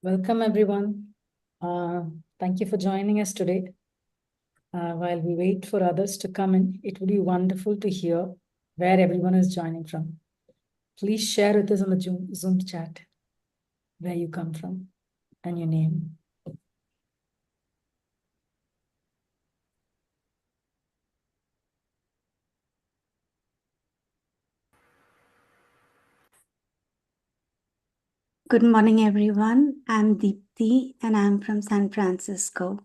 Welcome, everyone. Thank you for joining us today. While we wait for others to come in, it would be wonderful to hear where everyone is joining from. Please share with us on the Zoom chat where you come from and your name. Good morning, everyone. I'm Deepthi and I'm from San Francisco.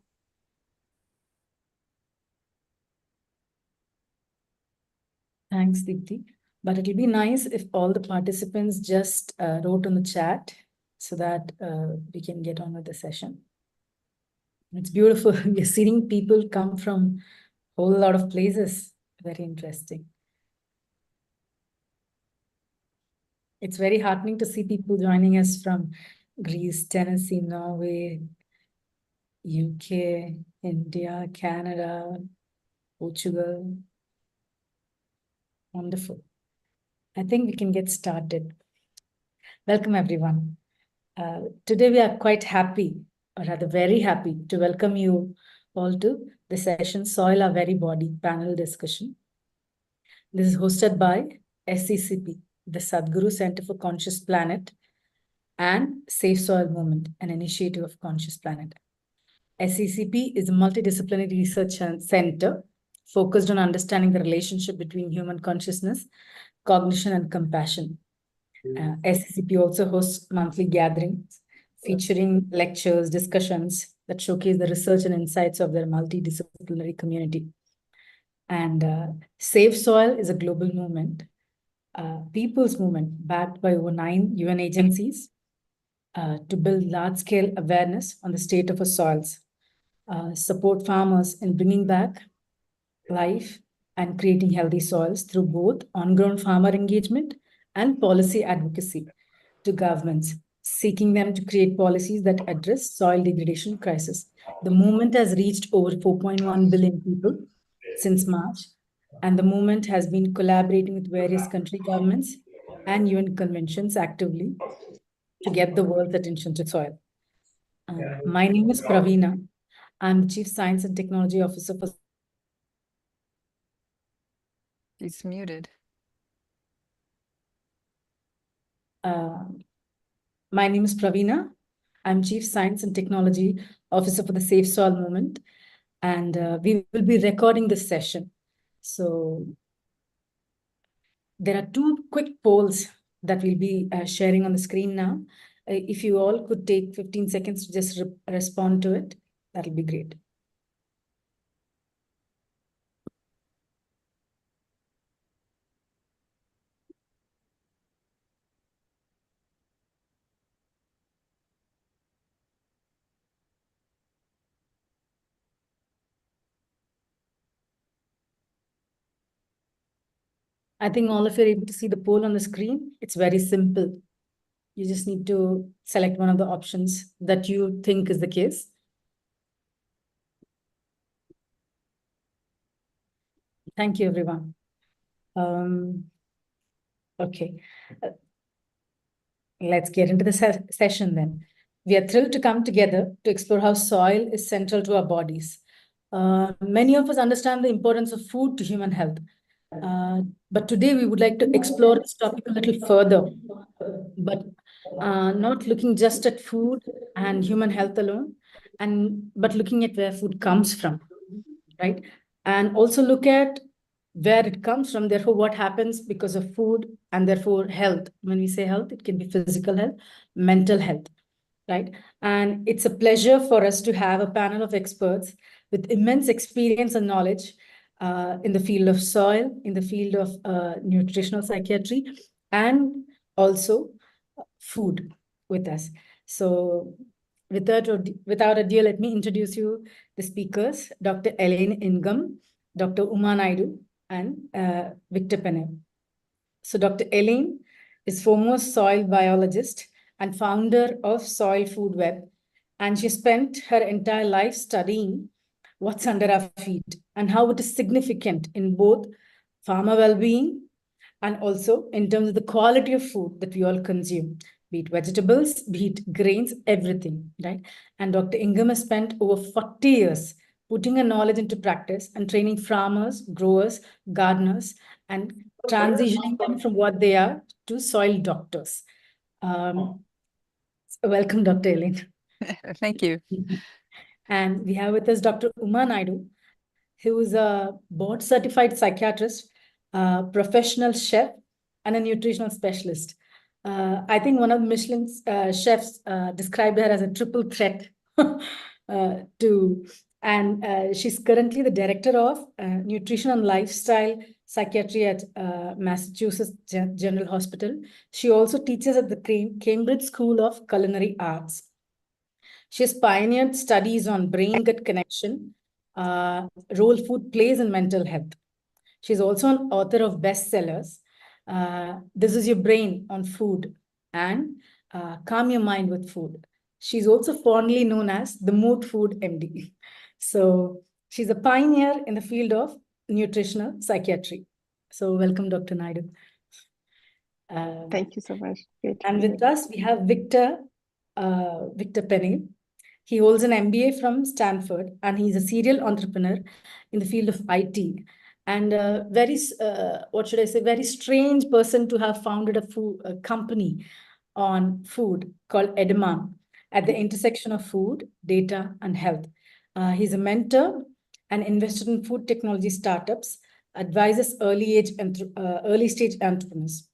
Thanks, Deepthi. But it'll be nice if all the participants just wrote on the chat so that we can get on with the session. It's beautiful. We're seeing people come from a whole lot of places. Very interesting. It's very heartening to see people joining us from Greece, Tennessee, Norway, UK, India, Canada, Portugal. Wonderful. I think we can get started. Welcome, everyone. Today we are quite happy, or rather very happy, to welcome you all to the session Soil Our Very Body panel discussion. This is hosted by SCCP, the Sadhguru Center for Conscious Planet, and Safe Soil Movement, an initiative of Conscious Planet. SCCP is a multidisciplinary research center focused on understanding the relationship between human consciousness, cognition, and compassion. SCCP also hosts monthly gatherings featuring lectures, discussions that showcase the research and insights of their multidisciplinary community. And Save Soil is a global movement, people's movement backed by over 9 UN agencies to build large-scale awareness on the state of our soils, support farmers in bringing back life and creating healthy soils through both on-ground farmer engagement and policy advocacy to governments, seeking them to create policies that address soil degradation crisis. The movement has reached over 4.1 billion people since March, and the movement has been collaborating with various country governments and UN conventions actively to get the world's attention to soil. My name is Praveena. I'm the Chief Science and Technology Officer for... It's muted. My name is Praveena. I'm Chief Science and Technology Officer for the Safe Soil Movement, and we will be recording this session. So there are 2 quick polls that we'll be sharing on the screen now. If you all could take 15 seconds to just respond to it, that'll be great. I think all of you are able to see the poll on the screen. It's very simple. You just need to select one of the options that you think is the case. Thank you, everyone. Okay. Let's get into the session then. We are thrilled to come together to explore how soil is central to our bodies. Many of us understand the importance of food to human health. But today we would like to explore this topic a little further, but not looking just at food and human health alone, but looking at where food comes from, right? And also look at where it comes from, therefore what happens because of food, and therefore health. When we say health, it can be physical health, mental health, right? And it's a pleasure for us to have a panel of experts with immense experience and knowledge in the field of soil, in the field of nutritional psychiatry, and also food with us. So without ado, let me introduce you the speakers, Dr. Elaine Ingham, Dr. Uma Naidu, and Victor Penev. So Dr. Elaine is foremost soil biologist and founder of Soil Food Web, and she spent her entire life studying what's under our feet and how it is significant in both farmer well-being and also in terms of the quality of food that we all consume. be it vegetables, be it grains, everything, right? And Dr. Ingham has spent over 40 years putting her knowledge into practice and training farmers, growers, gardeners, and transitioning them from what they are to soil doctors. Welcome, Dr. Elaine. Thank you. And we have with us Dr. Uma Naidu, who is a board certified psychiatrist, professional chef, and a nutritional specialist. I think one of Michelin's chefs described her as a triple threat and she's currently the director of nutrition and lifestyle psychiatry at Massachusetts General Hospital. She also teaches at the Cambridge School of Culinary Arts. She has pioneered studies on brain-gut connection, role food plays in mental health. She's also an author of bestsellers, This Is Your Brain on Food and Calm Your Mind with Food. She's also fondly known as the Mood Food MD. So she's a pioneer in the field of nutritional psychiatry. So welcome, Dr. Naidu. Thank you so much. And with us, we have Victor Penney. He holds an MBA from Stanford, and he's a serial entrepreneur in the field of IT. And very, what should I say, very strange person to have founded a company on food called Edema at the intersection of food, data, and health. He's a mentor and invested in food technology startups, advises early stage entrepreneurs.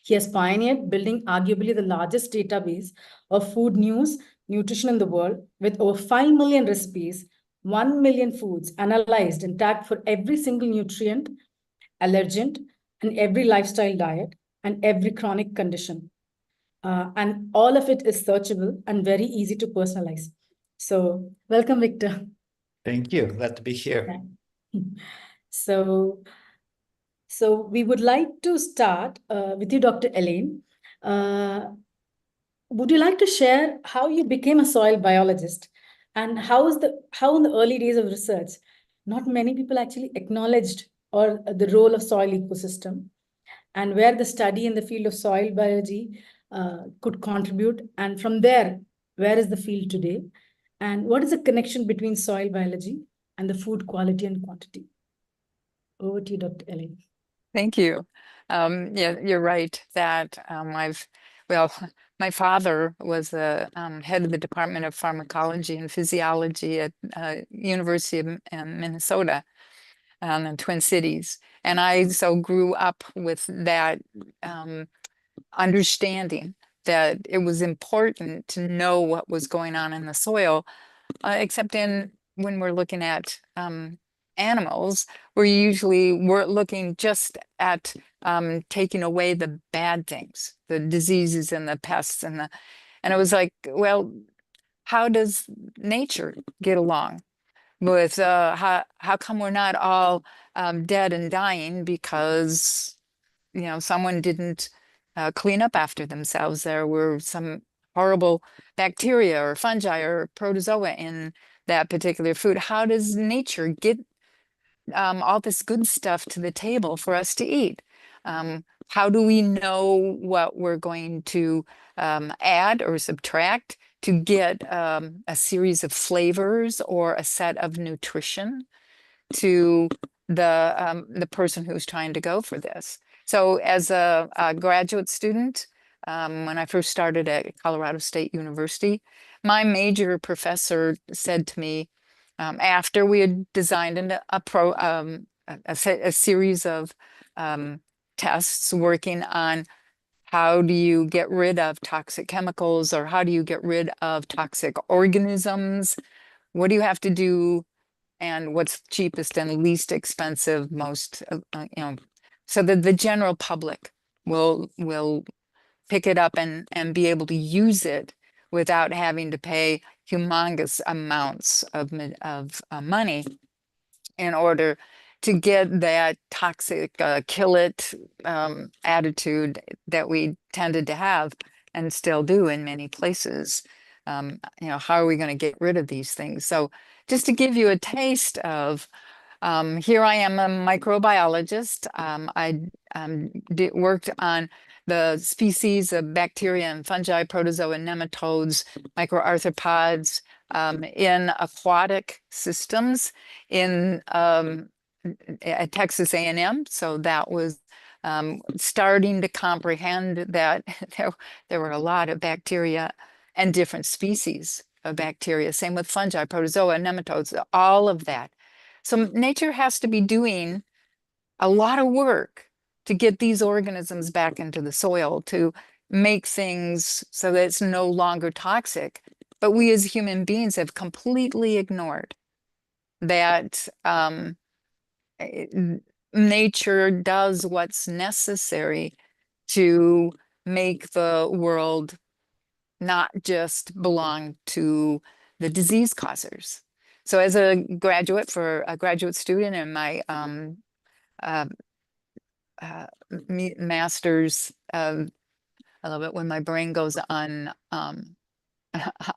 He has pioneered building arguably the largest database of food news, nutrition in the world, with over 5 million recipes, 1 million foods analyzed and tagged for every single nutrient, allergen, and every lifestyle diet, and every chronic condition. And all of it is searchable and very easy to personalize. So welcome, Victor. Thank you. Glad to be here. So we would like to start with you, Dr. Elaine. Would you like to share how you became a soil biologist and how in the early days of research, not many people actually acknowledged the role of soil ecosystem, and where the study in the field of soil biology could contribute, and from there, where is the field today, and what is the connection between soil biology and the food quality and quantity? Over to you, Dr. Elaine. Thank you. Yeah, you're right that my father was the head of the Department of Pharmacology and Physiology at University of Minnesota in the Twin Cities. And I so grew up with that understanding that it was important to know what was going on in the soil, except when we're looking at animals, we're looking just at taking away the bad things, the diseases and the pests and it was like, well, how does nature get along with how come we're not all dead and dying because someone didn't clean up after themselves? There were some horrible bacteria or fungi or protozoa in that particular food. How does nature get all this good stuff to the table for us to eat? How do we know what we're going to add or subtract to get a series of flavors or a set of nutrition to the person who's trying to go for this? So as a graduate student, when I first started at Colorado State University, my major professor said to me, after we had designed a series of tests working on how do you get rid of toxic chemicals or how do you get rid of toxic organisms, what do you have to do, and what's cheapest and least expensive, most so that the general public will pick it up and be able to use it without having to pay humongous amounts of money in order to get that toxic kill it attitude that we tended to have and still do in many places. How are we going to get rid of these things? So just to give you a taste of Here I am a microbiologist. I worked on the species of bacteria and fungi, protozoa, nematodes, microarthropods in aquatic systems in at Texas A&M. So that was starting to comprehend that there were a lot of bacteria and different species of bacteria. Same with fungi, protozoa, nematodes, all of that. So nature has to be doing a lot of work to get these organisms back into the soil, to make things so that it's no longer toxic. But we as human beings have completely ignored that nature does what's necessary to make the world not just belong to the disease causers. So as a graduate student in my uh, master's, I love it when my brain goes on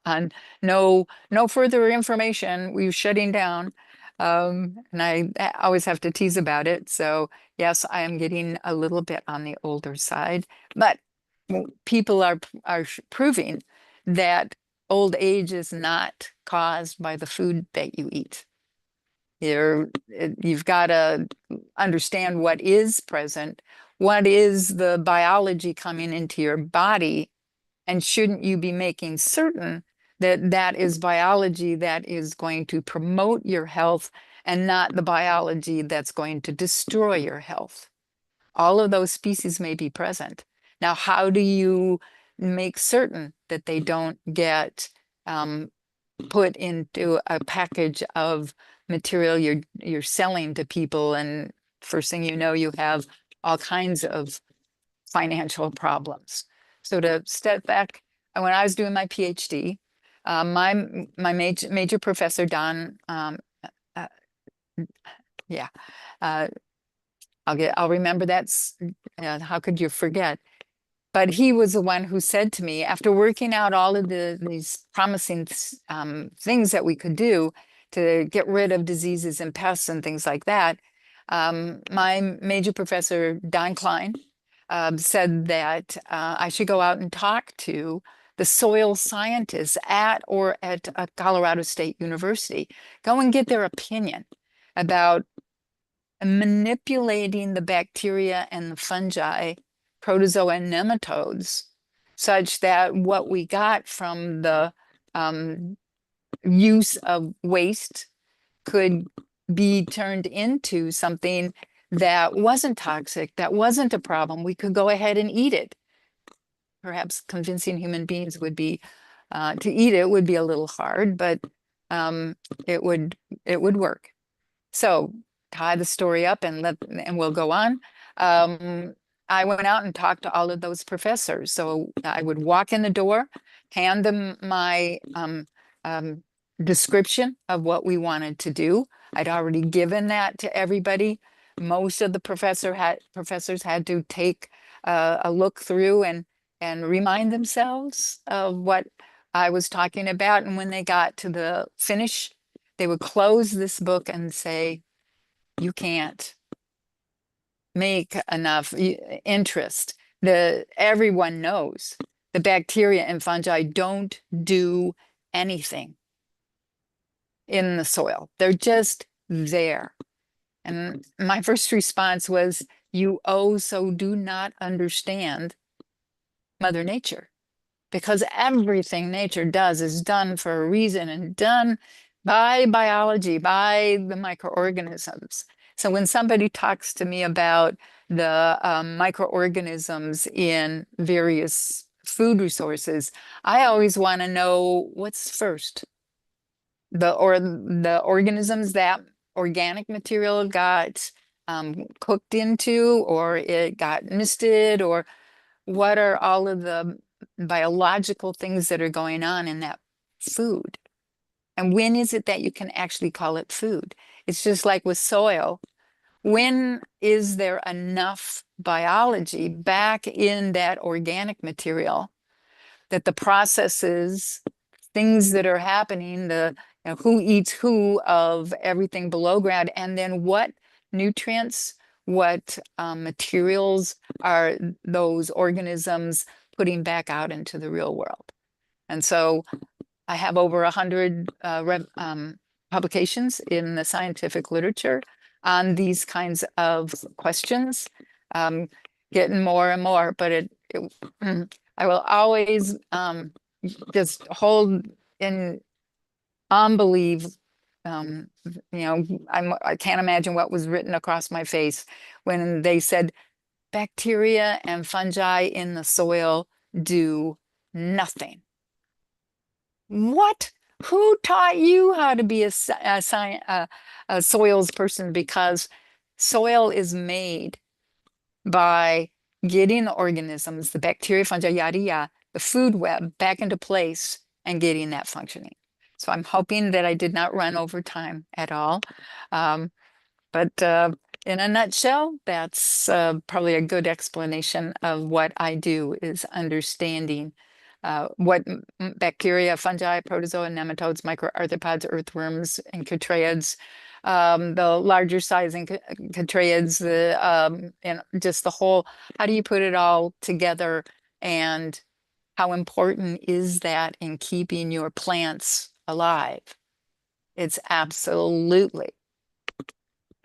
on no further information, we're shutting down. And I always have to tease about it. So yes, I am getting a little bit on the older side, but people are proving that old age is not caused by the food that you eat. You've got to understand what is present, what is the biology coming into your body, and shouldn't you be making certain that that is biology that is going to promote your health and not the biology that's going to destroy your health? All of those species may be present. Now, how do you make certain that they don't get put into a package of material you're selling to people, and first thing you know, you have all kinds of financial problems? So to step back, when I was doing my PhD, my major professor, Don, uh, yeah, uh, I'll remember that's, how could you forget? But he was the one who said to me, after working out all of these promising things that we could do to get rid of diseases and pests and things like that, my major professor, Don Klein, said that I should go out and talk to the soil scientists at Colorado State University, go and get their opinion about manipulating the bacteria and the fungi, protozoa and nematodes, such that what we got from the use of waste could be turned into something that wasn't toxic, that wasn't a problem. We could go ahead and eat it. Perhaps convincing human beings would be to eat it would be a little hard, but it would work. So tie the story up and we'll go on. I went out and talked to all of those professors. So I would walk in the door, hand them my description of what we wanted to do. I'd already given that to everybody. Most of the professors had to take a look through and remind themselves of what I was talking about. And when they got to the finish, they would close this book and say, you can't make enough interest. Everyone knows the bacteria and fungi don't do anything in the soil. They're just there. And my first response was, you so do not understand Mother Nature, because everything nature does is done for a reason and done by biology, by the microorganisms. So when somebody talks to me about the microorganisms in various food resources, I always want to know what's first. The organisms that organic material got cooked into, or it got misted, or what are all of the biological things that are going on in that food? And when is it that you can actually call it food? It's just like with soil. When is there enough biology back in that organic material that the processes, things that are happening, the and who eats who of everything below ground, and then what nutrients, what materials are those organisms putting back out into the real world. And so I have over 100 publications in the scientific literature on these kinds of questions, getting more and more, but I will always just hold in unbelief. I can't imagine what was written across my face when they said bacteria and fungi in the soil do nothing. What? Who taught you how to be a soils person? Because soil is made by getting the organisms, the bacteria, fungi, yada, yada, the food web back into place and getting that functioning. So I'm hoping that I did not run over time at all. But in a nutshell, that's probably a good explanation of what I do, is understanding what bacteria, fungi, protozoa, nematodes, microarthropods, earthworms, and chytrids, the larger size and chytrids, and just the whole, how do you put it all together, and how important is that in keeping your plants alive? It's absolutely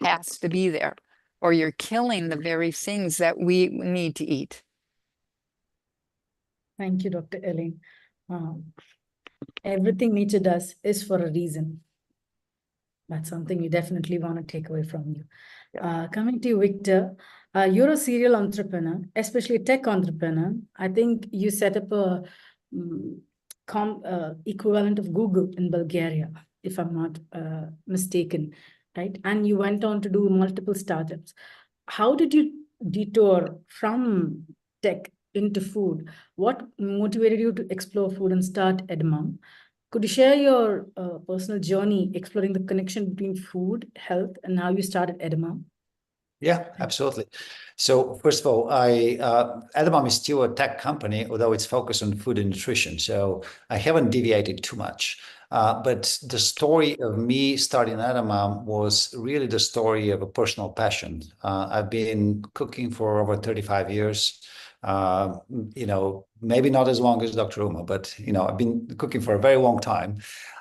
has to be there, or you're killing the very things that we need to eat. Thank you, Dr. Elaine. Everything nature does is for a reason. That's something we definitely want to take away from you. Coming to you, Victor, you're a serial entrepreneur, especially a tech entrepreneur. I think you set up a equivalent of Google in Bulgaria, if I'm not mistaken, right? And you went on to do multiple startups. How did you detour from tech into food? What motivated you to explore food and start Edmom? Could you share your personal journey exploring the connection between food, health, and how you started Edmom? Yeah, absolutely. So first of all, Edamame is still a tech company, although it's focused on food and nutrition. So I haven't deviated too much. But the story of me starting Edamame was really the story of a personal passion. I've been cooking for over 35 years. Maybe not as long as Dr. Uma, but I've been cooking for a very long time.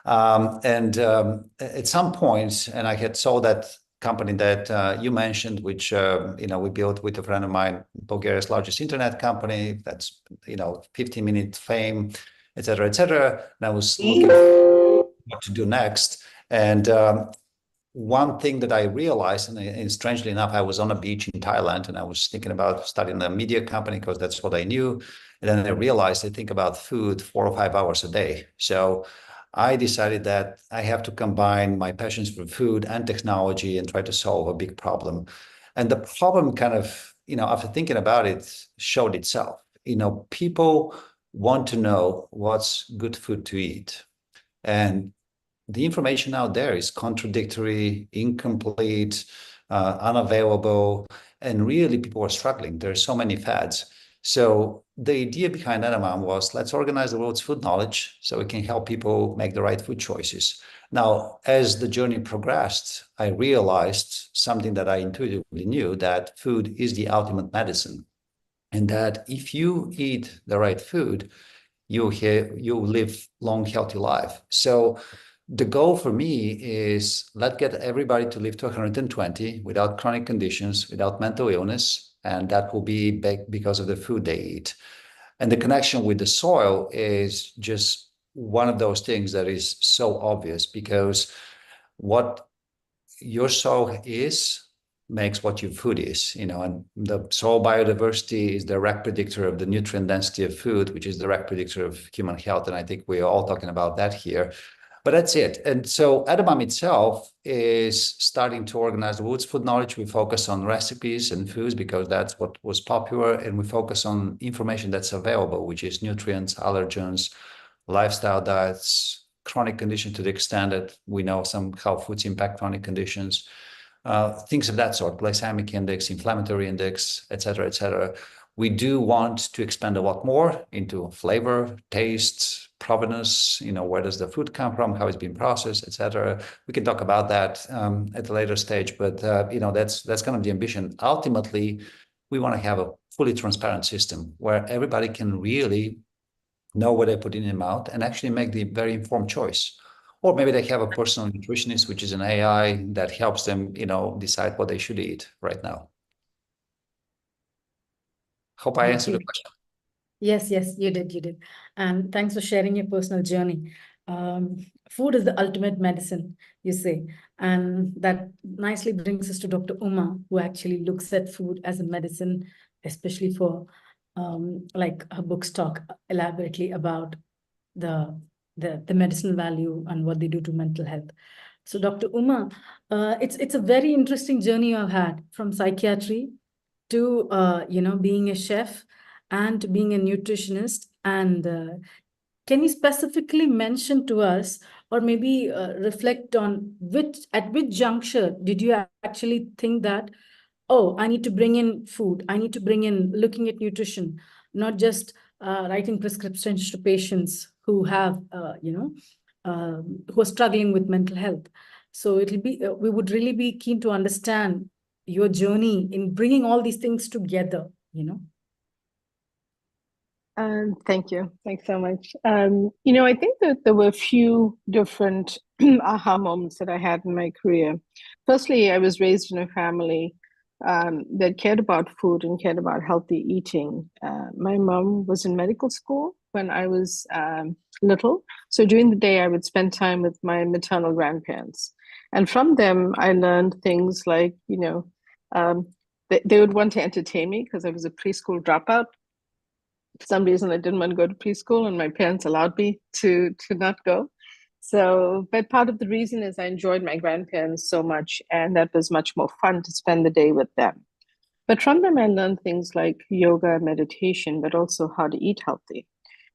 At some point, and I had sold that company that you mentioned, which we built with a friend of mine, Bulgaria's largest internet company. That's 15-minute fame, et cetera, et cetera. And I was looking what to do next. And one thing that I realized, and strangely enough, I was on a beach in Thailand and I was thinking about starting a media company because that's what I knew. And then I realized I think about food 4 or 5 hours a day. So I decided that I have to combine my passions for food and technology and try to solve a big problem. And the problem kind of, after thinking about it, showed itself. People want to know what's good food to eat. And the information out there is contradictory, incomplete, unavailable, and really people are struggling. There are so many fads. So the idea behind Edamame was, let's organize the world's food knowledge so we can help people make the right food choices. Now, as the journey progressed, I realized something that I intuitively knew, that food is the ultimate medicine. And that if you eat the right food, you live long, healthy life. So the goal for me is let's get everybody to live to 120 without chronic conditions, without mental illness, and that will be because of the food they eat. And the connection with the soil is just one of those things that is so obvious, because what your soil is makes what your food is, and the soil biodiversity is the direct predictor of the nutrient density of food, which is the direct predictor of human health. And I think we're all talking about that here. But that's it. And so Edamame itself is starting to organize the world's food knowledge. We focus on recipes and foods because that's what was popular. And we focus on information that's available, which is nutrients, allergens, lifestyle diets, chronic conditions to the extent that we know how foods impact chronic conditions, things of that sort, glycemic index, inflammatory index, et cetera, et cetera. We do want to expand a lot more into flavor, taste, provenance, where does the food come from, how it's been processed, etc. We can talk about that at a later stage, but that's kind of the ambition. Ultimately, we want to have a fully transparent system where everybody can really know what they put in their mouth and actually make the very informed choice. Or maybe they have a personal nutritionist, which is an AI that helps them, decide what they should eat right now. Hope I answered the question. Yes, you did. And thanks for sharing your personal journey. Food is the ultimate medicine, you say. And that nicely brings us to Dr. Uma, who actually looks at food as a medicine, especially for, like her books talk elaborately about the medicinal value and what they do to mental health. So Dr. Uma, it's a very interesting journey I've had from psychiatry to being a chef and being a nutritionist. And can you specifically mention to us, or maybe reflect on at which juncture did you actually think that, oh, I need to bring in food, I need to bring in looking at nutrition, not just writing prescriptions to patients who have who are struggling with mental health. So it'll be we would really be keen to understand your journey in bringing all these things together. Thank you. Thanks so much. I think that there were a few different aha moments that I had in my career. Firstly, I was raised in a family that cared about food and cared about healthy eating. My mom was in medical school when I was little. So during the day, I would spend time with my maternal grandparents. And from them, I learned things like, they would want to entertain me because I was a preschool dropout. For some reason, I didn't want to go to preschool, and my parents allowed me to not go. So, but part of the reason is I enjoyed my grandparents so much, and that was much more fun to spend the day with them. But from them, I learned things like yoga, meditation, but also how to eat healthy.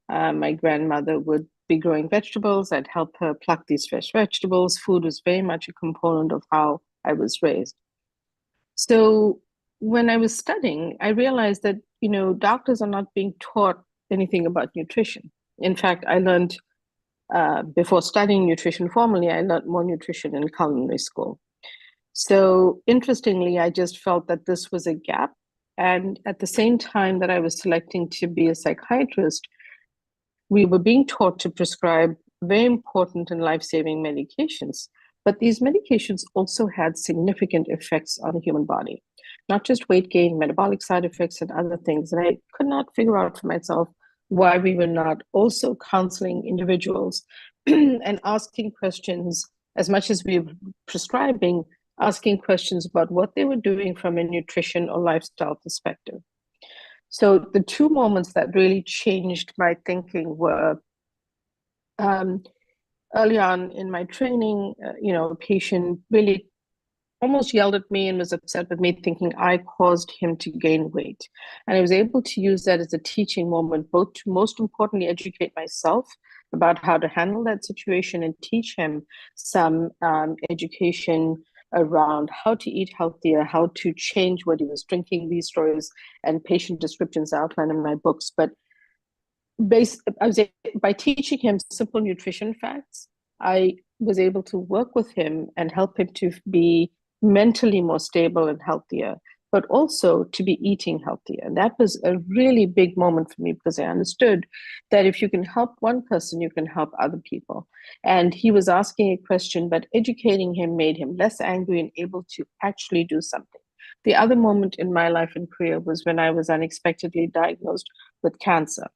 My grandmother would be growing vegetables. I'd help her pluck these fresh vegetables. Food was very much a component of how I was raised. So when I was studying, I realized that, doctors are not being taught anything about nutrition. In fact, I learned before studying nutrition formally, I learned more nutrition in culinary school. So interestingly, I just felt that this was a gap. And at the same time that I was selecting to be a psychiatrist, we were being taught to prescribe very important and life-saving medications. But these medications also had significant effects on the human body, not just weight gain, metabolic side effects, and other things. And I could not figure out for myself why we were not also counseling individuals and asking questions, as much as we were prescribing, asking questions about what they were doing from a nutrition or lifestyle perspective. So the two moments that really changed my thinking were early on in my training, a patient really almost yelled at me and was upset with me, thinking I caused him to gain weight. And I was able to use that as a teaching moment, both to most importantly educate myself about how to handle that situation and teach him some education around how to eat healthier, how to change what he was drinking. These stories and patient descriptions outlined in my books. But by teaching him simple nutrition facts, I was able to work with him and help him to be mentally more stable and healthier, but also to be eating healthier. And that was a really big moment for me, because I understood that if you can help one person, you can help other people. And he was asking a question, but educating him made him less angry and able to actually do something. The other moment in my life and career was when I was unexpectedly diagnosed with cancer.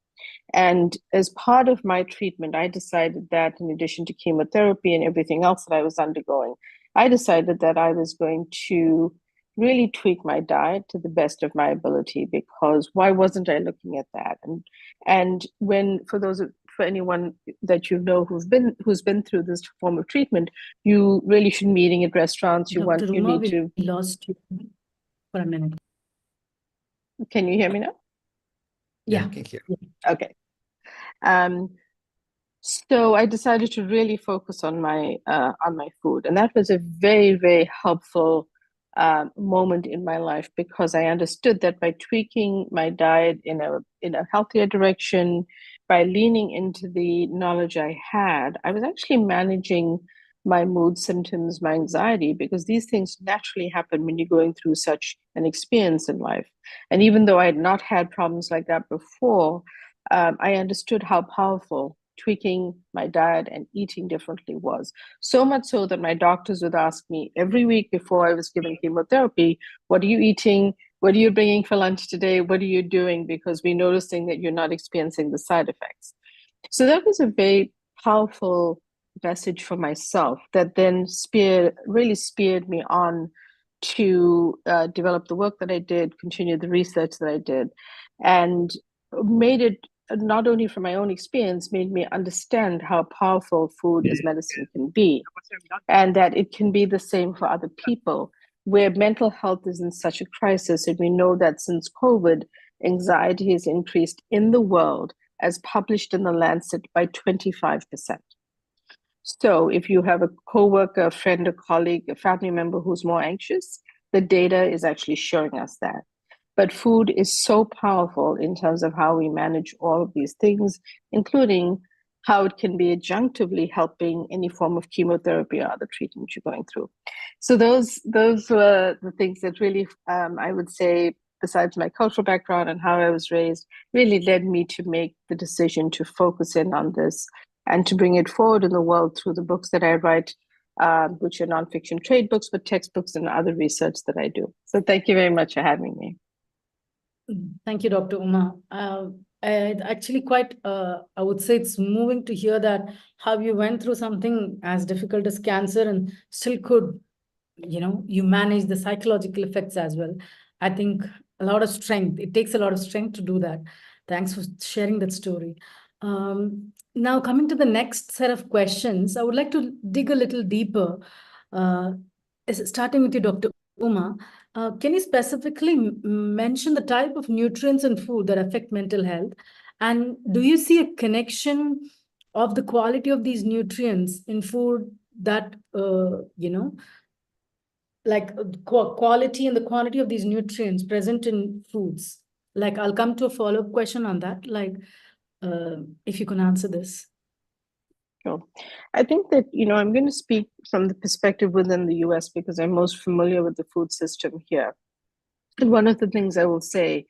And as part of my treatment, I decided that in addition to chemotherapy and everything else that I was undergoing, I decided that I was going to really tweak my diet to the best of my ability, because why wasn't I looking at that? And when, for anyone that you know who's been through this form of treatment, you really shouldn't be eating at restaurants. We lost you for a minute. Can you hear me now? Yeah. I can hear. Okay. So I decided to really focus on my food, and that was a very, very helpful moment in my life, because I understood that by tweaking my diet in a healthier direction, by leaning into the knowledge I had, I was actually managing my mood symptoms, my anxiety, because these things naturally happen when you're going through such an experience in life. And even though I had not had problems like that before, I understood how powerful tweaking my diet and eating differently was. So much so that my doctors would ask me every week before I was given chemotherapy, what are you eating? What are you bringing for lunch today? What are you doing? Because we're noticing that you're not experiencing the side effects. So that was a very powerful message for myself that then really speared me on to develop the work that I did, continue the research that I did, and made it, not only from my own experience, made me understand how powerful food as medicine can be, and that it can be the same for other people, where mental health is in such a crisis. And we know that since COVID, anxiety has increased in the world, as published in the Lancet, by 25%. So if you have a coworker, a friend, a colleague, a family member who's more anxious, the data is actually showing us that. But food is so powerful in terms of how we manage all of these things, including how it can be adjunctively helping any form of chemotherapy or other treatment you're going through. So those were the things that really, I would say, besides my cultural background and how I was raised, really led me to make the decision to focus in on this and to bring it forward in the world through the books that I write, which are nonfiction trade books, but textbooks and other research that I do. So thank you very much for having me. Thank you, Dr. Uma. Actually, quite, I would say it's moving to hear that how you went through something as difficult as cancer and still could, you manage the psychological effects as well. I think a lot of strength, it takes a lot of strength to do that. Thanks for sharing that story. Now, coming to the next set of questions, I would like to dig a little deeper, starting with you, Dr. Uma. Can you specifically mention the type of nutrients in food that affect mental health? And do you see a connection of the quality of these nutrients in food that, like quality and the quantity of these nutrients present in foods? Like, I'll come to a follow-up question on that. Like, if you can answer this. Sure. I think that, I'm going to speak from the perspective within the US because I'm most familiar with the food system here. And one of the things I will say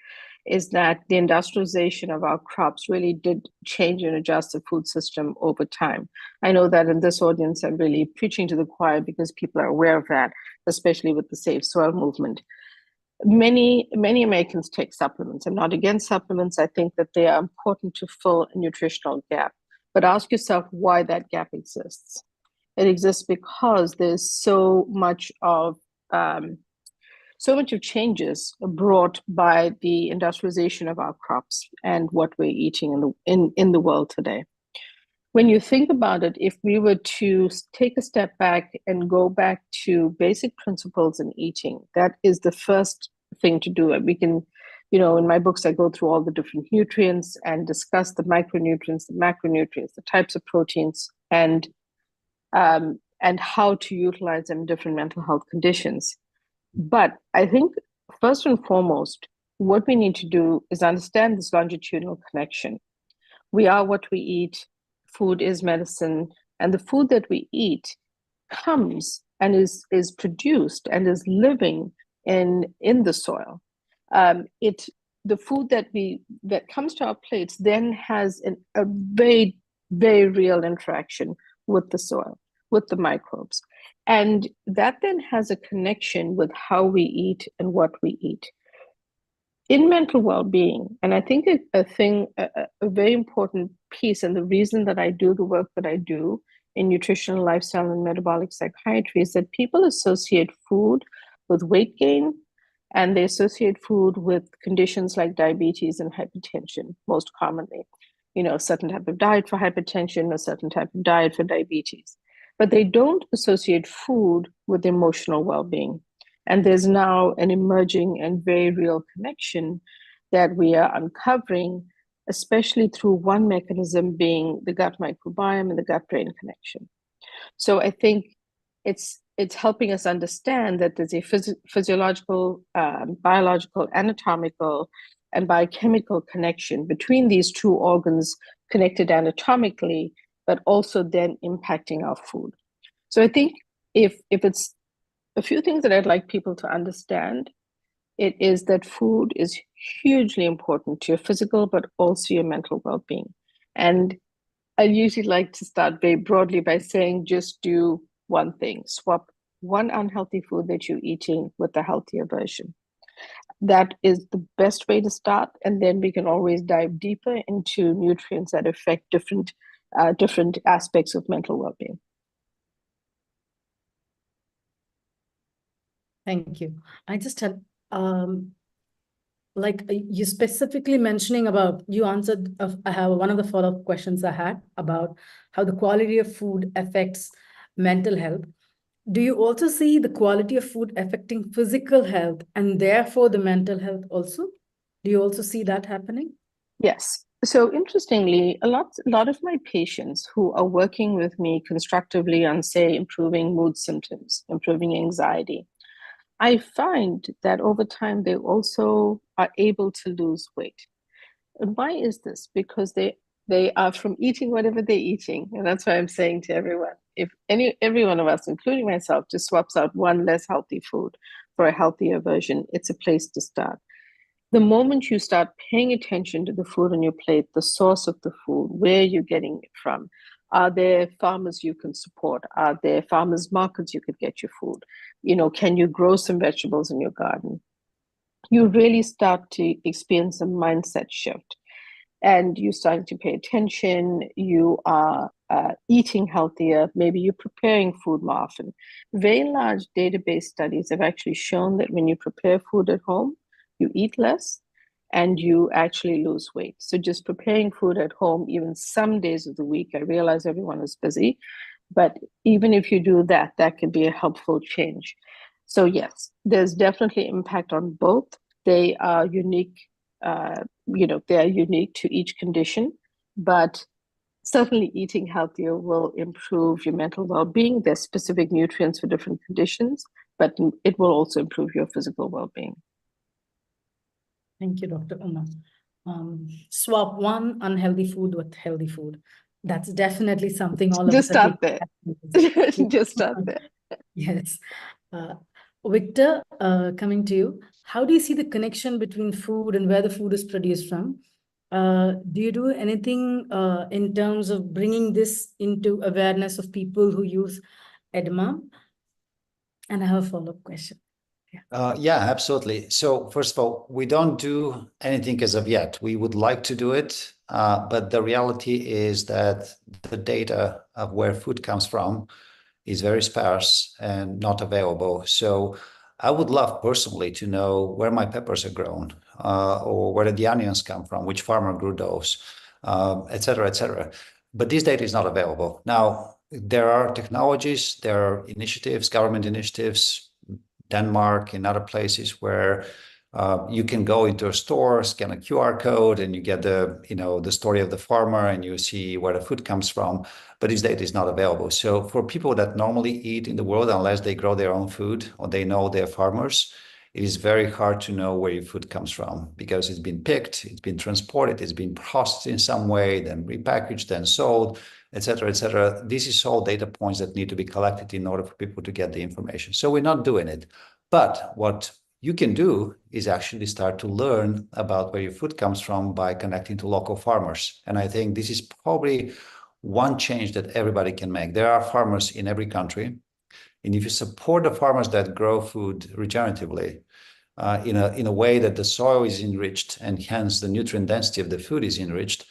is that the industrialization of our crops really did change and adjust the food system over time. I know that in this audience, I'm really preaching to the choir because people are aware of that, especially with the Save Soil movement. Many Americans take supplements. I'm not against supplements. I think that they are important to fill a nutritional gap. But ask yourself why that gap exists. It exists because there's so much of changes brought by the industrialization of our crops and what we're eating in the world today. When you think about it, if we were to take a step back and go back to basic principles in eating, that is the first thing to do. We can, in my books, I go through all the different nutrients and discuss the micronutrients, the macronutrients, the types of proteins, and how to utilize them in different mental health conditions. But I think first and foremost, what we need to do is understand this longitudinal connection. We are what we eat. Food is medicine, and the food that we eat comes and is produced and is living in the soil. The food that comes to our plates then has a very, very real interaction with the soil, with the microbes. And that then has a connection with how we eat and what we eat. In mental well-being, and I think a very important piece, and the reason that I do the work that I do in nutritional, lifestyle, and metabolic psychiatry is that people associate food with weight gain, and they associate food with conditions like diabetes and hypertension most commonly. A certain type of diet for hypertension, a certain type of diet for diabetes. But they don't associate food with emotional well-being. And there's now an emerging and very real connection that we are uncovering, especially through one mechanism being the gut microbiome and the gut-brain connection. So I think it's it's helping us understand that there's a physiological, biological, anatomical, and biochemical connection between these two organs connected anatomically, but also then impacting our food. So I think if it's a few things that I'd like people to understand, it is that food is hugely important to your physical, but also your mental well-being. And I usually like to start very broadly by saying just do one thing: swap one unhealthy food that you're eating with a healthier version. That is the best way to start, and then we can always dive deeper into nutrients that affect different aspects of mental well-being. Thank you. I just had like you specifically mentioning about, you answered, I have one of the follow-up questions I had about how the quality of food affects mental health. Do you also see the quality of food affecting physical health and therefore the mental health also? Do you also see that happening? Yes. So interestingly, a lot of my patients who are working with me constructively on, say, improving mood symptoms, improving anxiety, I find that over time they also are able to lose weight. And why is this? Because they are from eating whatever they're eating. And that's why I'm saying to everyone, if every one of us, including myself, just swaps out one less healthy food for a healthier version, it's a place to start. The moment you start paying attention to the food on your plate, the source of the food, where you're getting it from, are there farmers you can support? Are there farmers markets you could get your food? Can you grow some vegetables in your garden? You really start to experience a mindset shift, and you're starting to pay attention. You are eating healthier. Maybe you're preparing food more often. Very large database studies have actually shown that when you prepare food at home, you eat less and you actually lose weight. So just preparing food at home, even some days of the week, I realize everyone is busy, but even if you do that, that can be a helpful change. So yes, there's definitely impact on both. They are unique, they are unique to each condition, but certainly eating healthier will improve your mental well-being. There's specific nutrients for different conditions, but it will also improve your physical well-being. Thank you, Dr. Uma. Swap one unhealthy food with healthy food. That's definitely something all of us Just are start taking there. action. Just start there. Yes. Victor, coming to you, how do you see the connection between food and where the food is produced from? Do you do anything in terms of bringing this into awareness of people who use edamame? And I have a follow-up question. Yeah, absolutely. So first of all, we don't do anything as of yet. We would like to do it, but the reality is that the data of where food comes from is very sparse and not available. So I would love personally to know where my peppers are grown, or where the onions come from, which farmer grew those, et cetera, et cetera. But this data is not available. Now, there are technologies, there are initiatives, government initiatives, Denmark and other places where you can go into a store, scan a QR code, and you get the story of the farmer, and you see where the food comes from. But this data is not available. So for people that normally eat in the world, unless they grow their own food or they know they're farmers, it is very hard to know where your food comes from, because it's been picked, it's been transported, it's been processed in some way, then repackaged, then sold, et cetera, et cetera. This is all data points that need to be collected in order for people to get the information. So we're not doing it. But what you can do is actually start to learn about where your food comes from by connecting to local farmers. And I think this is probably one change that everybody can make. There are farmers in every country. And if you support the farmers that grow food regeneratively, in a way that the soil is enriched and hence the nutrient density of the food is enriched,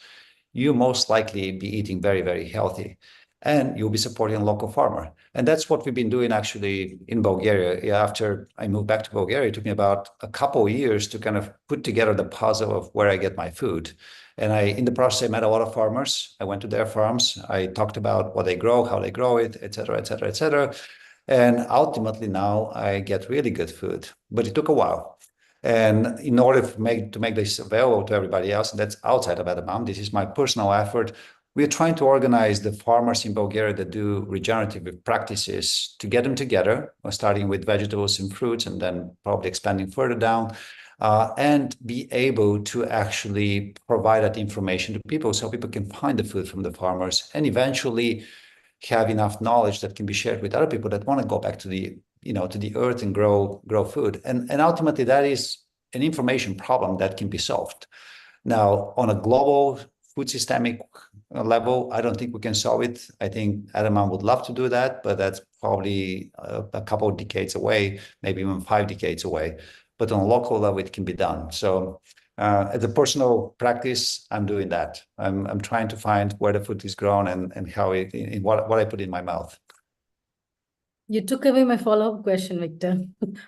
you most likely be eating very, very healthy, and you'll be supporting a local farmer. And that's what we've been doing actually in Bulgaria. After I moved back to Bulgaria, it took me about a couple of years to kind of put together the puzzle of where I get my food. And in the process, I met a lot of farmers. I went to their farms. I talked about what they grow, how they grow it, et cetera, et cetera, et cetera. And ultimately now I get really good food, but it took a while. And in order to make this available to everybody else, and that's outside of edamame, this is my personal effort. we are trying to organize the farmers in Bulgaria that do regenerative practices to get them together, starting with vegetables and fruits, and then probably expanding further down, and be able to actually provide that information to people so people can find the food from the farmers and eventually have enough knowledge that can be shared with other people that want to go back to the to the earth and grow food. And ultimately that is an information problem that can be solved. Now, on a global food systemic level, I don't think we can solve it. I think Adaman would love to do that, but that's probably a couple of decades away, maybe even 5 decades away. But on a local level, it can be done. So as a personal practice, I'm doing that. I'm trying to find where the food is grown and how it, in what I put in my mouth. You took away my follow-up question, Victor.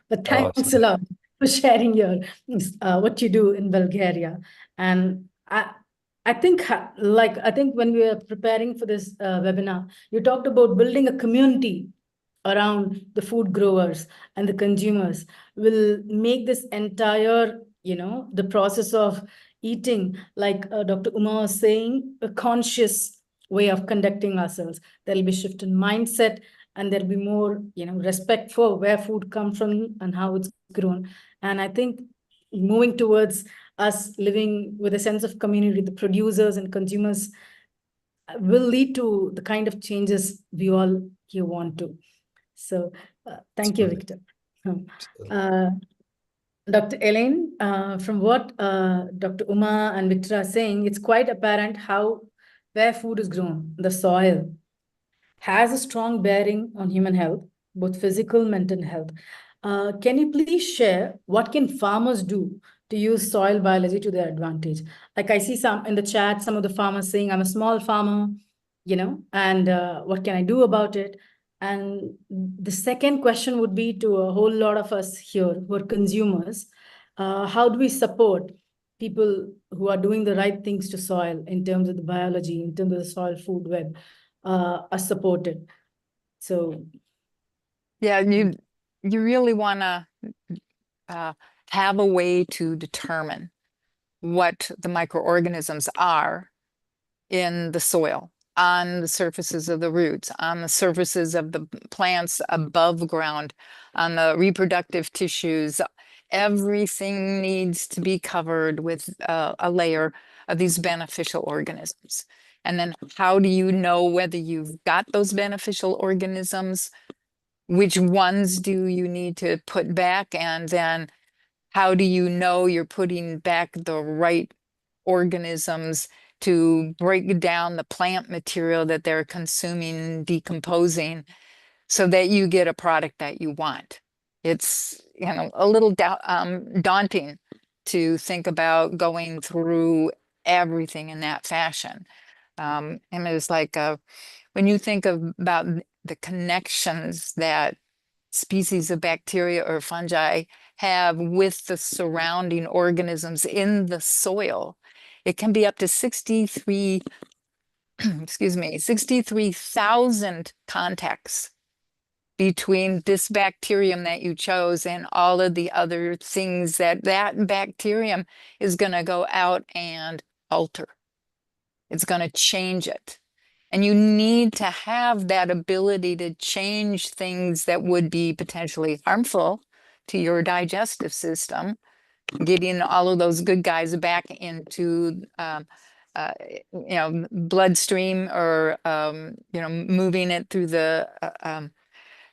But Oh, thanks a lot for sharing your what you do in Bulgaria. And I think when we were preparing for this webinar, you talked about building a community around the food growers and the consumers will make this entire, the process of eating, like Dr. Uma was saying, a conscious way of conducting ourselves. There'll be shift in mindset, and there'll be more, respect for where food comes from and how it's grown. And I think moving towards us living with a sense of community, the producers and consumers will lead to the kind of changes we all here want to. So thank you, Victor. Dr. Elaine, from what Dr. Uma and Victor are saying, it's quite apparent how where food is grown, the soil, has a strong bearing on human health, both physical, mental health. Can you please share what can farmers do to use soil biology to their advantage? Like I see some in the chat, some of the farmers saying, I'm a small farmer, and what can I do about it? And the second question would be to a whole lot of us here who are consumers, how do we support people who are doing the right things to soil in terms of the biology, in terms of the soil food web, are supported? So Yeah, you really want to have a way to determine what the microorganisms are in the soil, on the surfaces of the roots, on the surfaces of the plants above ground, on the reproductive tissues. Everything needs to be covered with a layer of these beneficial organisms. And then how do you know whether you've got those beneficial organisms? Which ones do you need to put back? And then how do you know you're putting back the right organisms to break down the plant material that they're consuming, decomposing, so that you get a product that you want? It's a little daunting to think about going through everything in that fashion. And it's like when you think about the connections that species of bacteria or fungi have with the surrounding organisms in the soil, it can be up to 63, excuse me, 63,000 contacts between this bacterium that you chose and all of the other things that bacterium is going to go out and alter. It's going to change it. And you need to have that ability to change things that would be potentially harmful to your digestive system, getting all of those good guys back into, bloodstream, or, moving it through the,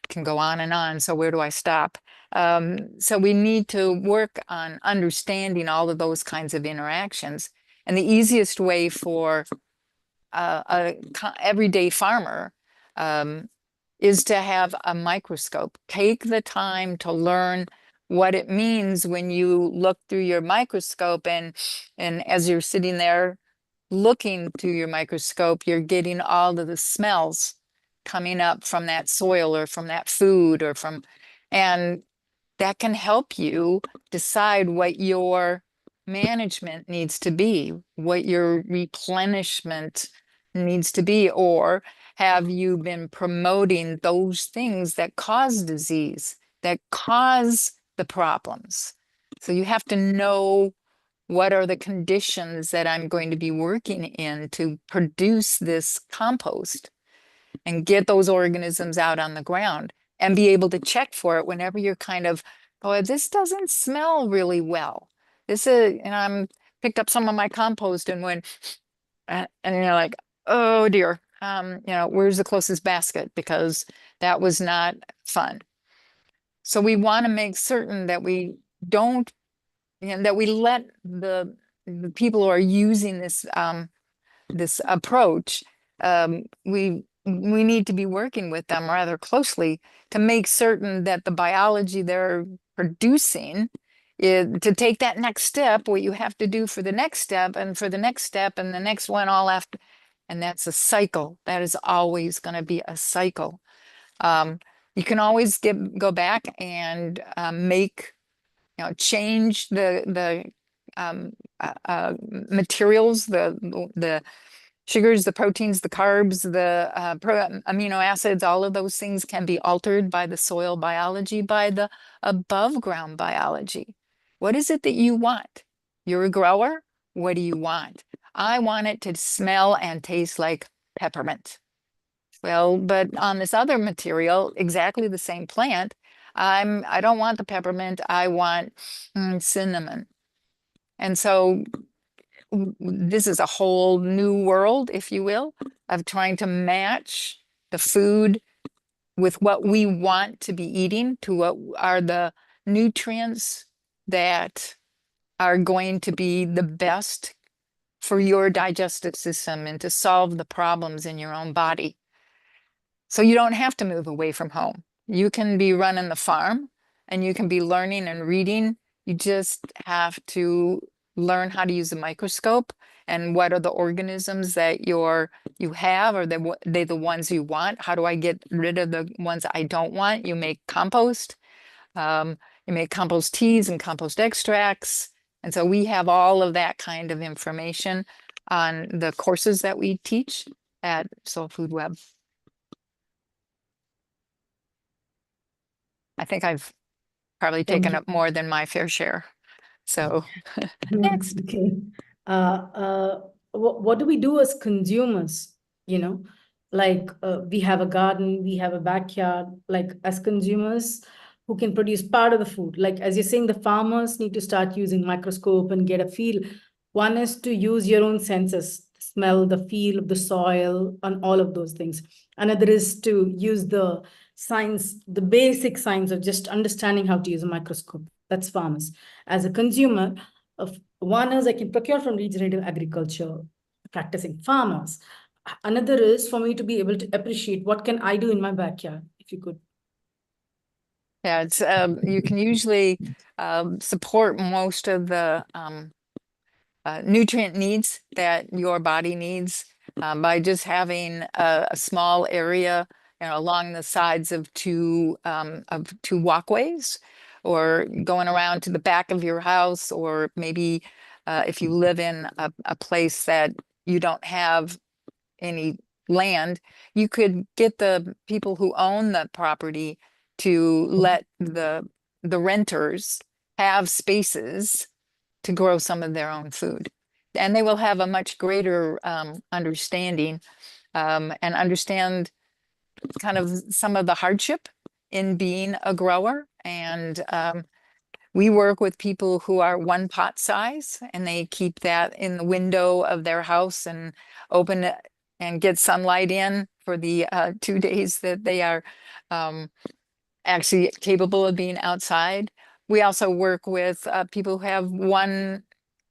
can go on and on. So where do I stop? So we need to work on understanding all of those kinds of interactions. And the easiest way for a everyday farmer is to have a microscope. Take the time to learn what it means when you look through your microscope, and as you're sitting there looking through your microscope, you're getting all of the smells coming up from that soil or from that food or from, and that can help you decide what your management needs to be, what your replenishment needs to be, or have you been promoting those things that cause disease, that cause the problems? So you have to know what are the conditions that I'm going to be working in to produce this compost and get those organisms out on the ground and be able to check for it whenever you're kind of, oh, this doesn't smell really well. This is, and I'm picked up some of my compost and went, and you're like, oh dear, where's the closest basket? Because that was not fun. So we want to make certain that we don't, that we let the people who are using this this approach, we need to be working with them rather closely to make certain that the biology they're producing to take that next step, what you have to do for the next step and for the next step and the next one all after, and that's a cycle. That is always going to be a cycle. You can always go back and make, change the materials, the sugars, the proteins, the carbs, the amino acids, all of those things can be altered by the soil biology, by the above ground biology. What is it that you want? You're a grower. What do you want? I want it to smell and taste like peppermint. Well, but on this other material, exactly the same plant, I don't want the peppermint. I want cinnamon. And so this is a whole new world, if you will, of trying to match the food with what we want to be eating to what are the nutrients that are going to be the best for your digestive system and to solve the problems in your own body. So you don't have to move away from home. You can be running the farm and you can be learning and reading. You just have to learn how to use a microscope and what are the organisms that you have, or they the ones you want. How do I get rid of the ones I don't want? You make compost. You make compost teas and compost extracts. And so we have all of that kind of information on the courses that we teach at Soul Food Web. I think I've probably taken up more than my fair share. So next. Okay. What do we do as consumers? Like we have a garden, we have a backyard, like as consumers who can produce part of the food. Like as you're saying, the farmers need to start using microscope and get a feel. One is to use your own senses, smell, the feel of the soil and all of those things. Another is to use the science, the basic science of just understanding how to use a microscope. That's farmers. As a consumer, one is I can procure from regenerative agriculture, practicing farmers. Another is for me to be able to appreciate what can I do in my backyard, if you could. Yeah, it's you can usually support most of the nutrient needs that your body needs by just having a small area, along the sides of two walkways, or going around to the back of your house, or maybe if you live in a place that you don't have any land, you could get the people who own the property to let the renters have spaces to grow some of their own food. And they will have a much greater understanding and understand kind of some of the hardship in being a grower. And we work with people who are one pot size, and they keep that in the window of their house and open it and get sunlight in for the 2 days that they are actually capable of being outside. We also work with people who have one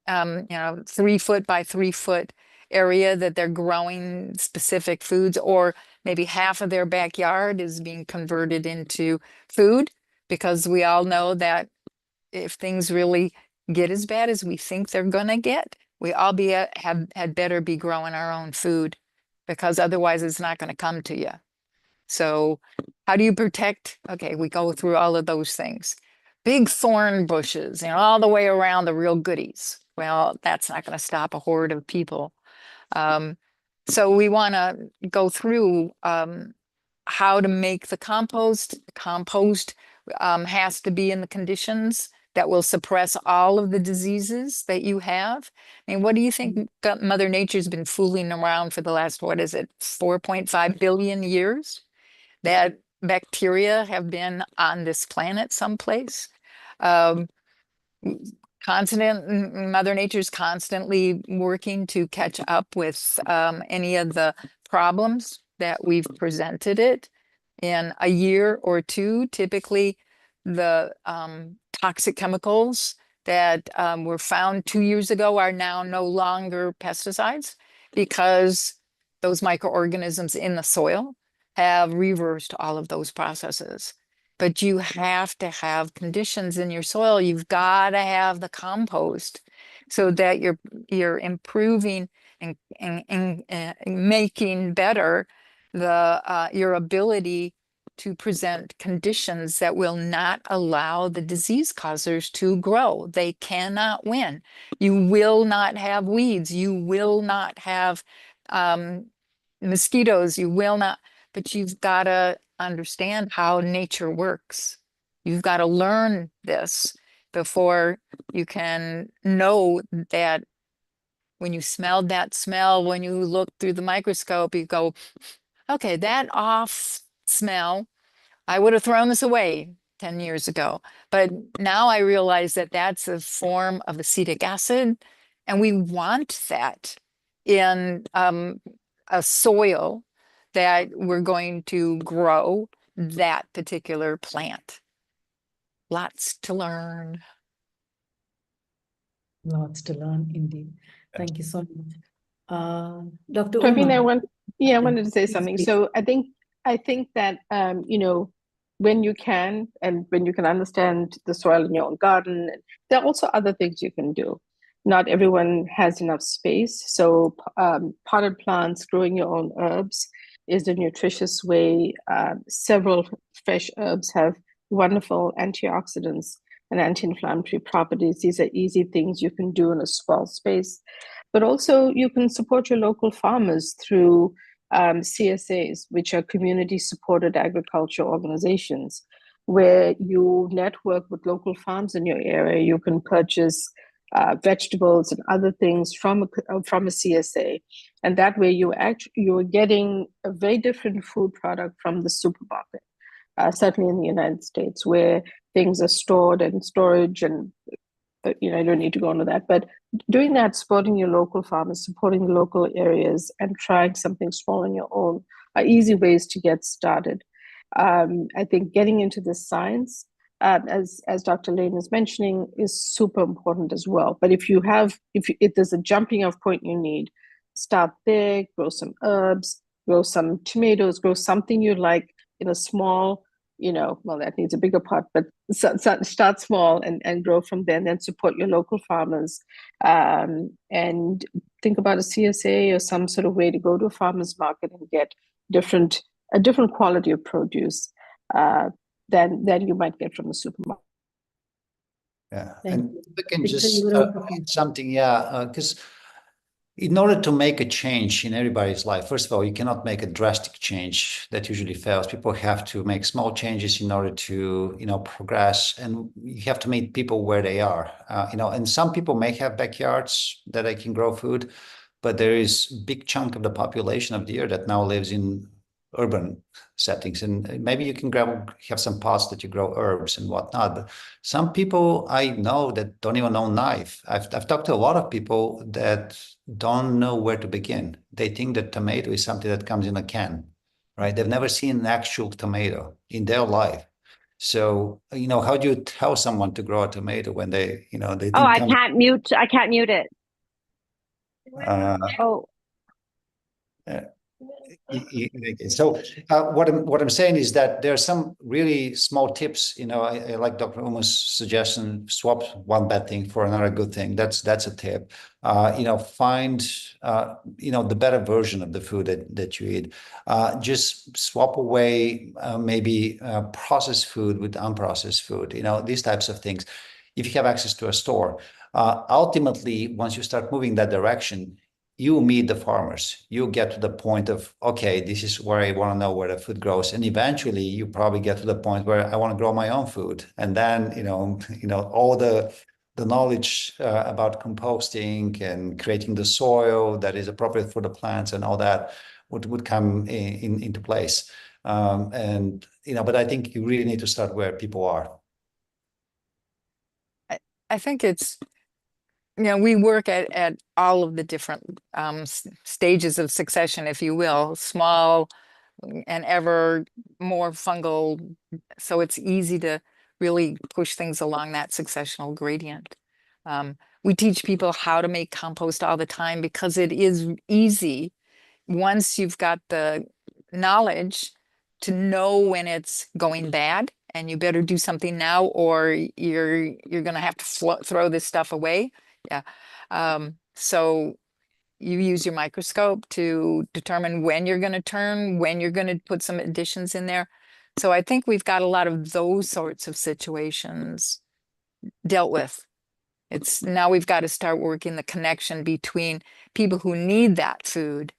3 foot by 3 foot area that they're growing specific foods, or maybe half of their backyard is being converted into food, because we all know that if things really get as bad as we think they're gonna get, we all had better be growing our own food, because otherwise it's not going to come to you. So how do you protect? Okay, we go through all of those things. Big thorn bushes, all the way around the real goodies. Well, that's not going to stop a horde of people. So we want to go through how to make the compost. Compost has to be in the conditions that will suppress all of the diseases that you have. I mean, what do you think Mother Nature's been fooling around for the last, what is it, 4.5 billion years? That bacteria have been on this planet someplace. Mother Nature's constantly working to catch up with any of the problems that we've presented it. In a year or two, typically the toxic chemicals that were found 2 years ago are now no longer pesticides, because those microorganisms in the soil have reversed all of those processes. But you have to have conditions in your soil. You've got to have the compost so that you're improving and making better the your ability to present conditions that will not allow the disease causers to grow. They cannot win. You will not have weeds. You will not have mosquitoes. You will not, but you've got to understand how nature works. You've got to learn this before you can know that when you smelled that smell, when you look through the microscope, you go, okay, that off smell, I would have thrown this away 10 years ago. But now I realize that that's a form of acetic acid, and we want that in a soil that we're going to grow that particular plant. Lots to learn. Lots to learn indeed. Thank you so much. Dr. Praveen, I Uma. wanted to say Please, something. please. So I think that when you can understand the soil in your own garden, there are also other things you can do. Not everyone has enough space, so potted plants, growing your own herbs is a nutritious way. Several fresh herbs have wonderful antioxidants and anti-inflammatory properties. These are easy things you can do in a small space. But also you can support your local farmers through CSAs, which are community supported agriculture organizations, where you network with local farms in your area. You can purchase vegetables and other things from a CSA, and that way you're getting a very different food product from the supermarket. Certainly in the United States, where things are stored and storage, and I don't need to go into that, but doing that, supporting your local farmers, supporting local areas, and trying something small on your own are easy ways to get started. I think getting into the science, as Dr. Lane is mentioning, is super important as well. But if there's a jumping off point you need, start there, grow some herbs, grow some tomatoes, grow something you like in a small, well, that needs a bigger pot, but start small and grow from there, and then support your local farmers, and think about a CSA or some sort of way to go to a farmer's market and get a different quality of produce than you might get from the supermarket. Yeah, Thank and you. we can Victor, just you were also add something, because in order to make a change in everybody's life, first of all, you cannot make a drastic change. That usually fails. People have to make small changes in order to, progress, and you have to meet people where they are. And some people may have backyards that they can grow food, but there is a big chunk of the population of the earth that now lives in urban settings, and maybe you can have some pots that you grow herbs and whatnot. But some people I know that don't even own knife. I've talked to a lot of people that don't know where to begin. They think that tomato is something that comes in a can, right? They've never seen an actual tomato in their life. So, how do you tell someone to grow a tomato when they think I can't mute it. Oh. So what I'm saying is that there are some really small tips. I like Dr. Uma's suggestion: swap one bad thing for another good thing. That's a tip. Find the better version of the food that you eat. Just swap away maybe processed food with unprocessed food. These types of things. If you have access to a store, ultimately, once you start moving that direction, you meet the farmers, you get to the point of, okay, this is where I want to know where the food grows. And eventually you probably get to the point where I want to grow my own food. And then, all the knowledge about composting and creating the soil that is appropriate for the plants and all that would come into place. But I think you really need to start where people are. I think it's, we work at all of the different stages of succession, if you will, small and ever more fungal. So it's easy to really push things along that successional gradient. We teach people how to make compost all the time because it is easy once you've got the knowledge to know when it's going bad and you better do something now or you're going to have to throw this stuff away. Yeah. So you use your microscope to determine when you're going to turn, when you're going to put some additions in there. So I think we've got a lot of those sorts of situations dealt with. It's now we've got to start working the connection between people who need that food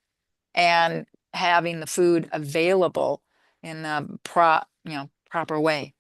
and having the food available in a proper way.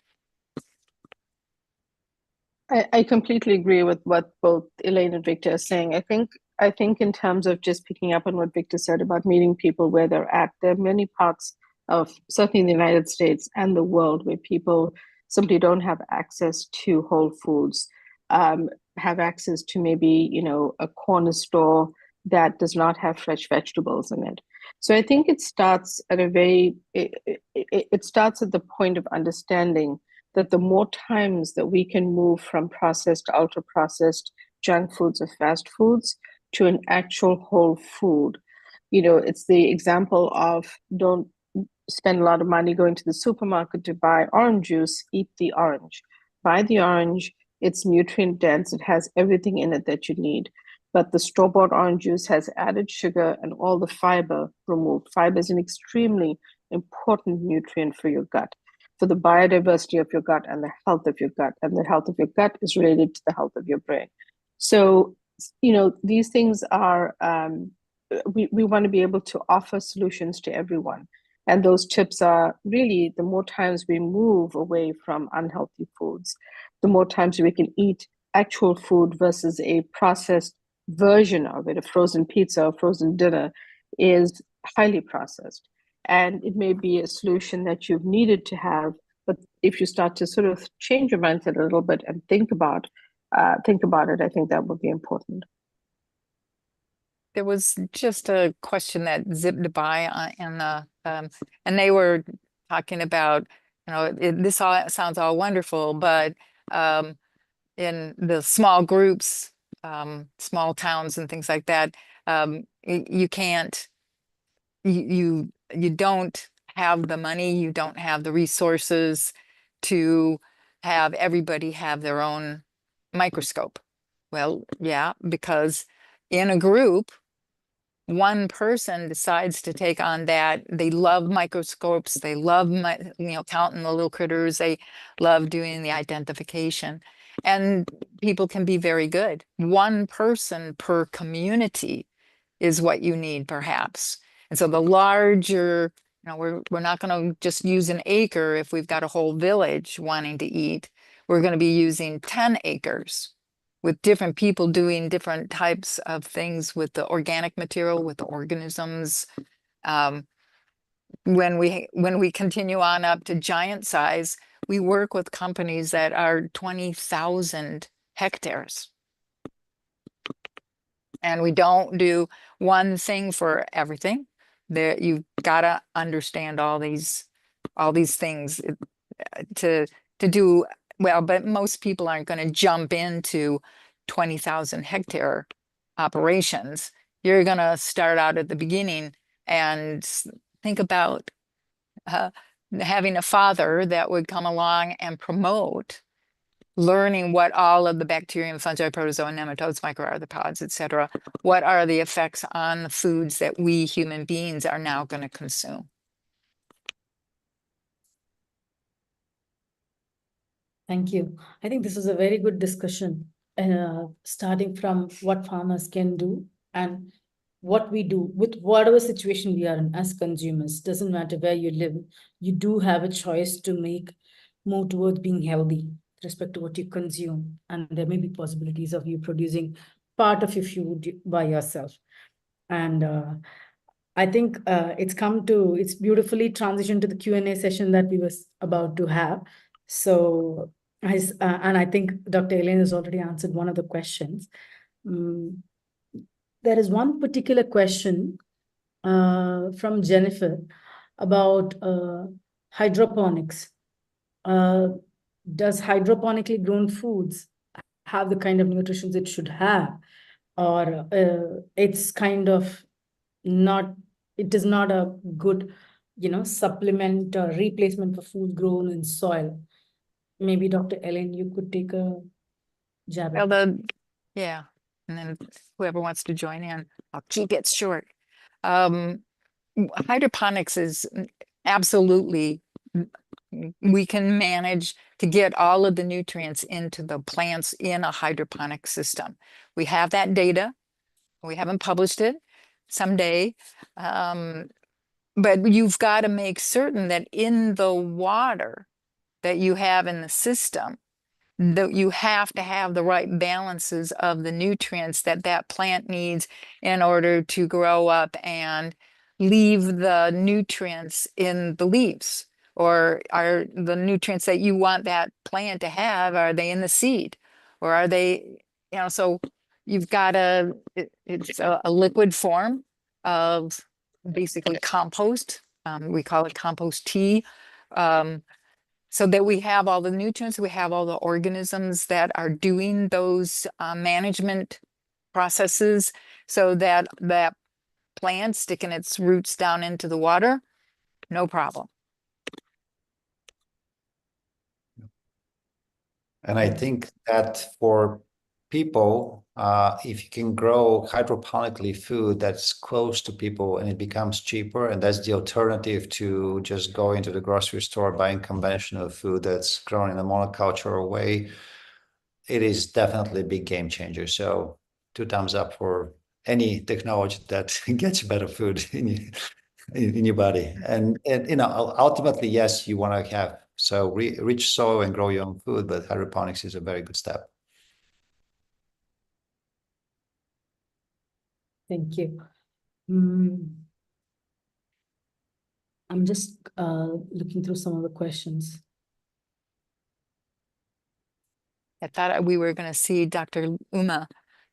I completely agree with what both Elaine and Victor are saying. I think in terms of just picking up on what Victor said about meeting people where they're at, there are many parts of certainly in the United States and the world where people simply don't have access to whole foods, have access to maybe, a corner store that does not have fresh vegetables in it. So I think it starts at it starts at the point of understanding that the more times that we can move from processed to ultra processed junk foods or fast foods to an actual whole food, it's the example of don't spend a lot of money going to the supermarket to buy orange juice, eat the orange. Buy the orange, it's nutrient dense, it has everything in it that you need. But the store-bought orange juice has added sugar and all the fiber removed. Fiber is an extremely important nutrient for your gut, for the biodiversity of your gut and the health of your gut. And the health of your gut is related to the health of your brain. So, these things are, we want to be able to offer solutions to everyone. And those tips are really the more times we move away from unhealthy foods, the more times we can eat actual food versus a processed version of it. A frozen pizza, a frozen dinner is highly processed. And it may be a solution that you've needed to have, but if you start to sort of change your mindset a little bit and think about it, I think that would be important. There was just a question that zipped by in the, and they were talking about, this all sounds all wonderful, but in the small groups, small towns and things like that, you can't, you don't have the money, you don't have the resources to have everybody have their own microscope. Well, yeah, because in a group, one person decides to take on that. They love microscopes. They love, counting the little critters. They love doing the identification. And people can be very good. One person per community is what you need, perhaps. And so the larger, we're not going to just use an acre if we've got a whole village wanting to eat. We're going to be using 10 acres with different people doing different types of things with the organic material, with the organisms. When we continue on up to giant size, we work with companies that are 20,000 hectares. And we don't do one thing for everything. There, you've got to understand all these things to do well, but most people aren't going to jump into 20,000 hectare operations. You're going to start out at the beginning and think about having a father that would come along and promote learning what all of the bacterium, fungi, protozoa, nematodes, microarthropods, etc., what are the effects on the foods that we human beings are now going to consume. Thank you. I think this is a very good discussion, starting from what farmers can do and what we do with whatever situation we are in as consumers, doesn't matter where you live, you do have a choice to move towards being healthy with respect to what you consume. And there may be possibilities of you producing part of your food by yourself. And I think it's beautifully transitioned to the Q&A session that we was about to have. So, and I think Dr. Elaine has already answered one of the questions. There is one particular question from Jennifer about hydroponics. Does hydroponically grown foods have the kind of nutrition it should have? Or it's kind of not, it is not a good, supplement or replacement for food grown in soil. Maybe Dr. Ellen, you could take a jab at Well, it. yeah, and then whoever wants to join in, I'll keep it short. Hydroponics is absolutely, we can manage to get all of the nutrients into the plants in a hydroponic system. We have that data. We haven't published it someday. But you've got to make certain that in the water that you have in the system, that you have to have the right balances of the nutrients that that plant needs in order to grow up and leave the nutrients in the leaves. Or are the nutrients that you want that plant to have, are they in the seed? Or are they, so you've got it's a liquid form of basically compost. We call it compost tea. So that we have all the nutrients, we have all the organisms that are doing those management processes, so that that plant sticking its roots down into the water, no problem. And I think that for people, if you can grow hydroponically food that's close to people and it becomes cheaper, and that's the alternative to just going to the grocery store buying conventional food that's grown in a monocultural way, it is definitely a big game changer. So 2 thumbs up for any technology that gets better food in your body. And ultimately, yes, you want to have rich soil and grow your own food, but hydroponics is a very good step. Thank you. I'm just looking through some of the questions. I thought we were going to see Dr. Uma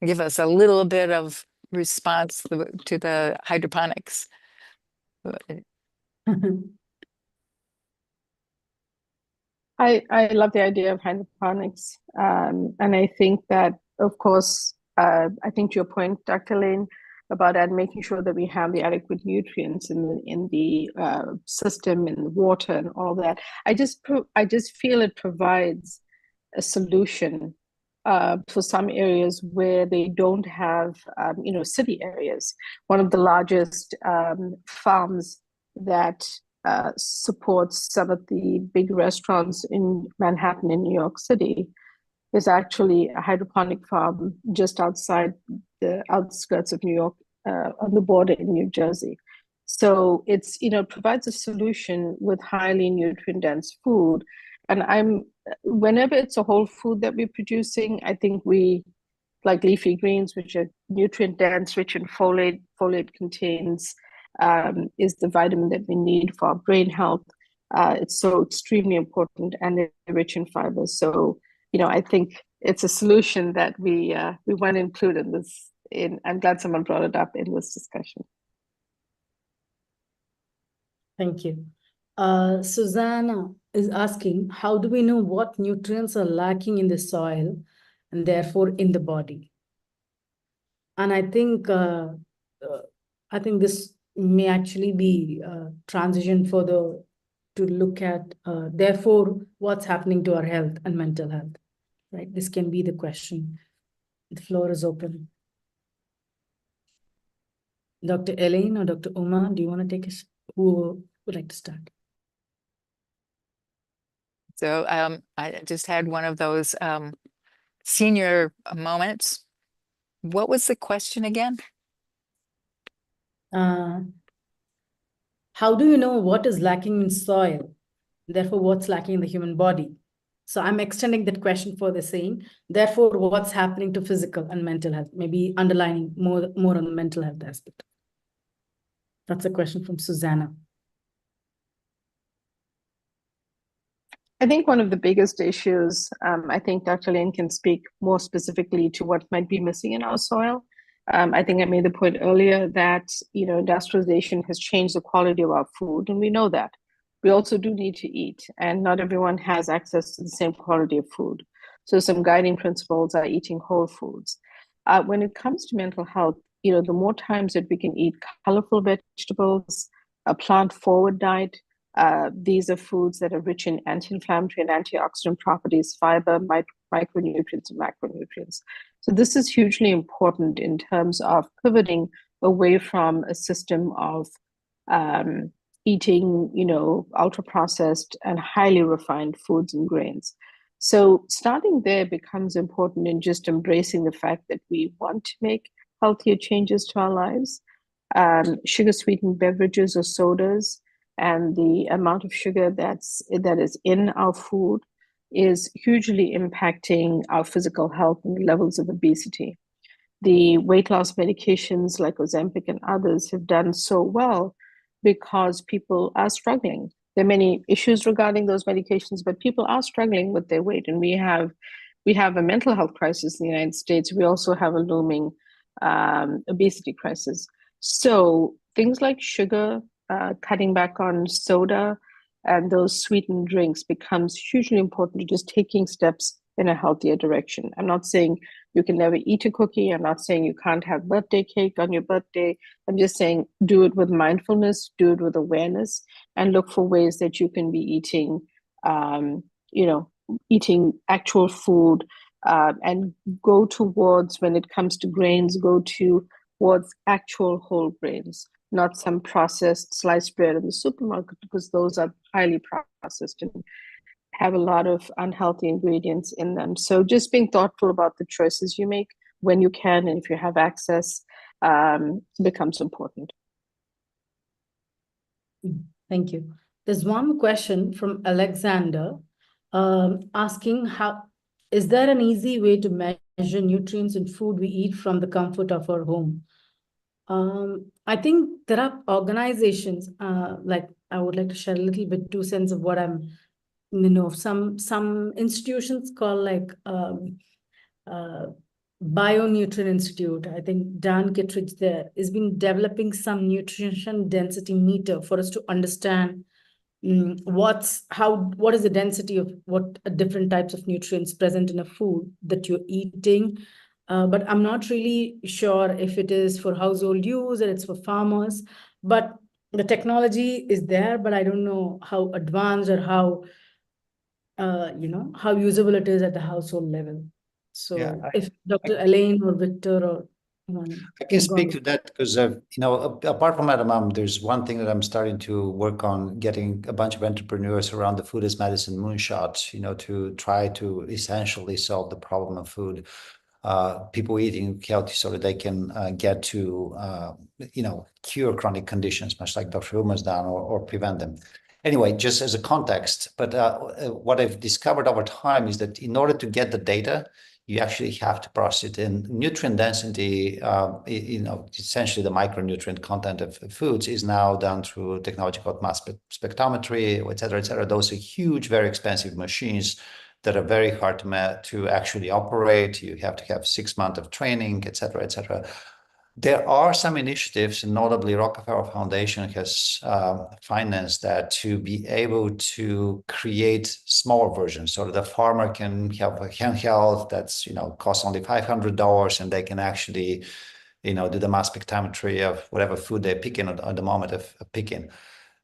give us a little bit of response to the hydroponics. I love the idea of hydroponics. And I think that, of course, I think to your point, Dr. Lane, about that, making sure that we have the adequate nutrients in the system, in the water and all that. I just feel it provides a solution for some areas where they don't have, city areas. One of the largest farms that supports some of the big restaurants in Manhattan in New York City is actually a hydroponic farm just outside the outskirts of New York, on the border in New Jersey. So it's, provides a solution with highly nutrient dense food. And whenever it's a whole food that we're producing, I think we like leafy greens, which are nutrient dense, rich in folate. Folate contains is the vitamin that we need for our brain health. It's so extremely important, and they're rich in fiber. So, I think it's a solution that we want to include in this. I'm glad someone brought it up in this discussion. Thank you. Susanna is asking, how do we know what nutrients are lacking in the soil and therefore in the body? And I think this may actually be transition to look at therefore what's happening to our health and mental health, right? This can be the question. The floor is open. Dr. Elaine or Dr. Uma, do you want to take us? Who would like to start? So I just had one of those senior moments. What was the question again? How do you know what is lacking in soil? Therefore, what's lacking in the human body? So I'm extending that question further, saying, therefore, what's happening to physical and mental health? Maybe underlining more on the mental health aspect. That's a question from Susanna. I think one of the biggest issues, I think Dr. Lane can speak more specifically to what might be missing in our soil. I think I made the point earlier that, industrialization has changed the quality of our food, and we know that. We also do need to eat, and not everyone has access to the same quality of food. So some guiding principles are eating whole foods. When it comes to mental health, the more times that we can eat colorful vegetables, a plant-forward diet, these are foods that are rich in anti-inflammatory and antioxidant properties, fiber, micronutrients, and macronutrients. So this is hugely important in terms of pivoting away from a system of eating, ultra-processed and highly refined foods and grains. So starting there becomes important in just embracing the fact that we want to make healthier changes to our lives. Sugar-sweetened beverages or sodas and the amount of sugar that is in our food is hugely impacting our physical health and levels of obesity. The weight loss medications like Ozempic and others have done so well because people are struggling. There are many issues regarding those medications, but people are struggling with their weight. And we have a mental health crisis in the United States. We also have a looming obesity crisis. So things like sugar, cutting back on soda, and those sweetened drinks becomes hugely important to just taking steps in a healthier direction. I'm not saying you can never eat a cookie. I'm not saying you can't have birthday cake on your birthday. I'm just saying do it with mindfulness, do it with awareness, and look for ways that you can be eating, eating actual food, and go towards, when it comes to grains, go towards actual whole grains, not some processed sliced bread in the supermarket, because those are highly processed and have a lot of unhealthy ingredients in them. So just being thoughtful about the choices you make when you can, and if you have access, becomes important. Thank you. There's one question from Alexander asking, is there an easy way to measure nutrients in food we eat from the comfort of our home? I think there are organizations, like I would like to share a little bit 2 cents of what I'm, some institutions called like BioNutrient Institute. I think Dan Kittredge there has been developing some nutrition density meter for us to understand what is the density of what different types of nutrients present in a food that you're eating. But I'm not really sure if it is for household use or it's for farmers. But the technology is there, but I don't know how advanced or how usable it is at the household level. So Yeah, if Dr. Elaine or Victor or I can speak to that because, apart from Edamame, there's one thing that I'm starting to work on, getting a bunch of entrepreneurs around the food as medicine moonshot, to try to essentially solve the problem of food. People eating healthy so that they can get to, cure chronic conditions, much like Dr. Uma has done, or prevent them. Anyway, just as a context, but what I've discovered over time is that in order to get the data, you actually have to process it. And nutrient density, essentially the micronutrient content of foods is now done through technology called mass spectrometry, et cetera, et cetera. Those are huge, very expensive machines that are very hard to actually operate. You have to have 6 months of training, et cetera, et cetera. There are some initiatives, and notably Rockefeller Foundation has financed that, to be able to create small versions so that the farmer can have a handheld that's, costs only $500, and they can actually, do the mass spectrometry of whatever food they're picking at the moment of picking.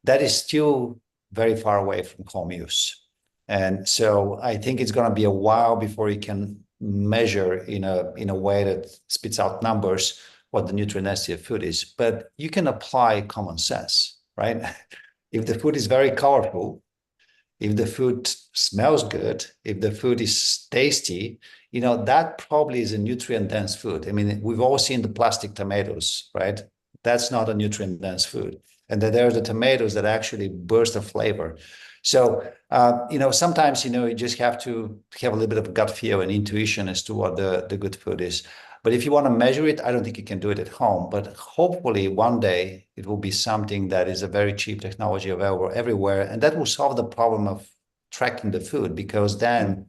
That is still very far away from home use. And so I think it's going to be a while before you can measure in a way that spits out numbers what the nutrient density of food is. But you can apply common sense, right? If the food is very colorful, if the food smells good, if the food is tasty, that probably is a nutrient dense food. I mean, we've all seen the plastic tomatoes, right? that's not a nutrient-dense food. And then there are the tomatoes that actually burst the flavor. So, sometimes, you just have to have a little bit of gut feel and intuition as to what the good food is. But if you want to measure it, I don't think you can do it at home. But hopefully one day it will be something that is a very cheap technology available everywhere. And that will solve the problem of tracking the food, because then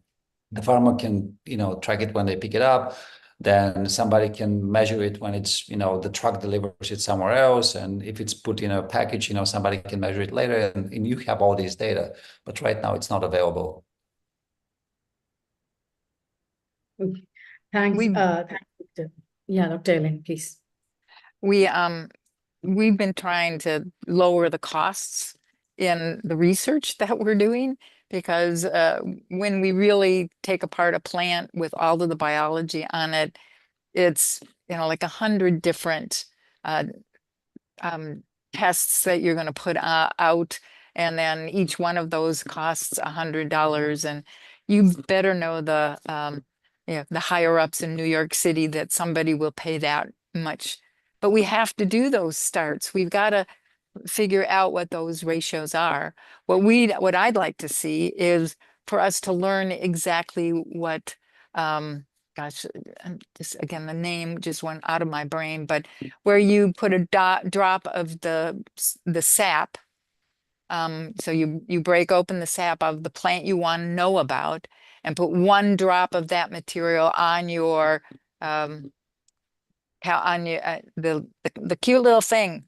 the farmer can, track it when they pick it up. Then somebody can measure it when it's, the truck delivers it somewhere else. And if it's put in a package, somebody can measure it later, and you have all these data. But right now it's not available. Okay. Thanks. We- Thanks, Victor. Yeah, Dr. Ellen, please. We've been trying to lower the costs in the research that we're doing, because when we really take apart a plant with all of the biology on it, it's like 100 different tests that you're going to put out, and then each one of those costs $100. And you better know the higher ups in New York City that somebody will pay that much. But we have to do those starts. We've got to figure out what those ratios are. What I'd like to see is for us to learn exactly what, gosh, just again, the name just went out of my brain, but where you put a drop of the sap. So you break open the sap of the plant you want to know about and put one drop of that material on your the cute little thing.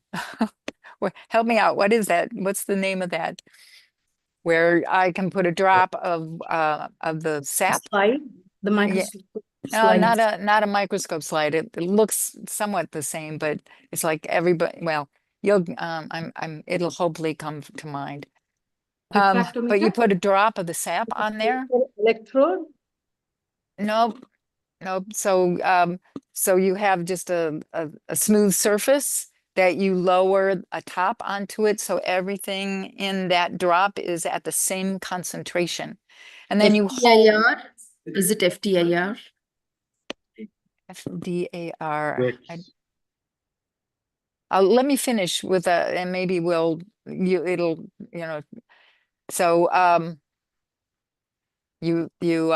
Help me out. What is that? What's the name of that? Where I can put a drop of the sap. Slide, the microscope No, slides. not a microscope slide. It looks somewhat the same, but it's like everybody. Well, you'll it'll hopefully come to mind. But you Refractometer? put a drop of the sap on there. Electrode? Nope. So you have just a smooth surface that you lower a top onto it, so everything in that drop is at the same concentration, and then you hold FTIR? Is it FTIR? FDAR. Let me finish with and maybe so you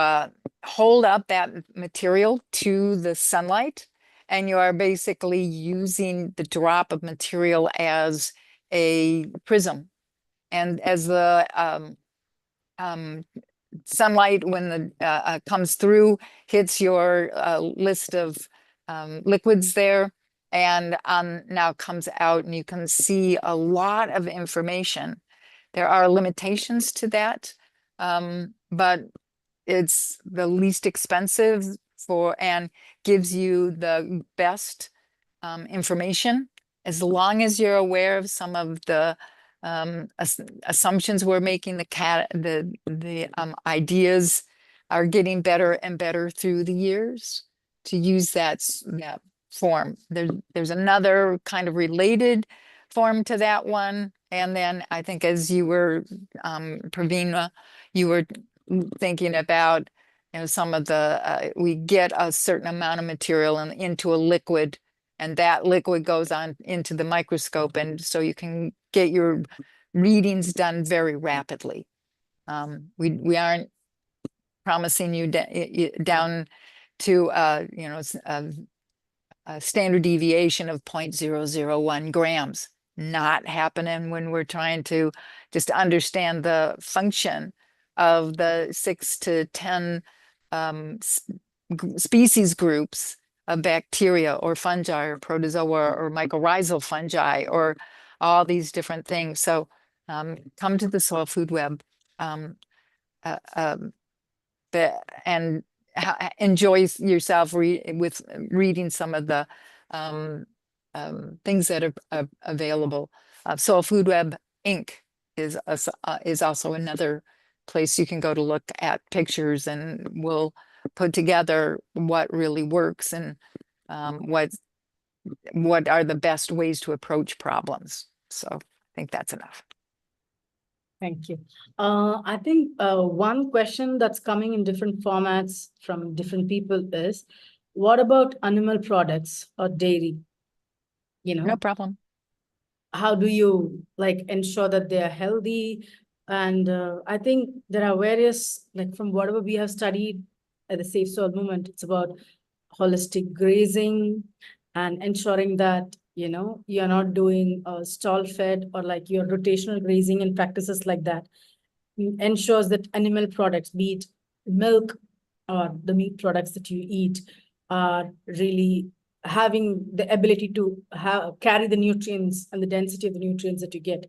hold up that material to the sunlight, and you are basically using the drop of material as a prism. And as the sunlight, when the comes through, hits your list of liquids there, and now comes out, and you can see a lot of information. There are limitations to that, but it's the least expensive and gives you the best information, as long as you're aware of some of the assumptions we're making. The ideas are getting better and better through the years to use that form. There's another kind of related form to that one. And then I think, as you were, Pravina, you were thinking about, some of the, we get a certain amount of material into a liquid, and that liquid goes on into the microscope. And so you can get your readings done very rapidly. We aren't promising you down to, a standard deviation of 0.001 grams. Not happening when we're trying to just understand the function of the 6 to 10 species groups of bacteria or fungi or protozoa or mycorrhizal fungi or all these different things. So come to the Soil Food Web and enjoy yourself with reading some of the things that are available. Soil Food Web Inc. is also another place you can go to look at pictures, and we'll put together what really works and what are the best ways to approach problems. So I think that's enough. Thank you. I think one question that's coming in different formats from different people is, what about animal products or dairy? No problem. how do you like ensure that they are healthy? And I think there are various, like from whatever we have studied at the Safe Soil Movement, it's about holistic grazing and ensuring that, you're not doing stall fed or like your rotational grazing and practices like that ensures that animal products, be it milk or the meat products that you eat, are really having the ability to carry the nutrients and the density of the nutrients that you get.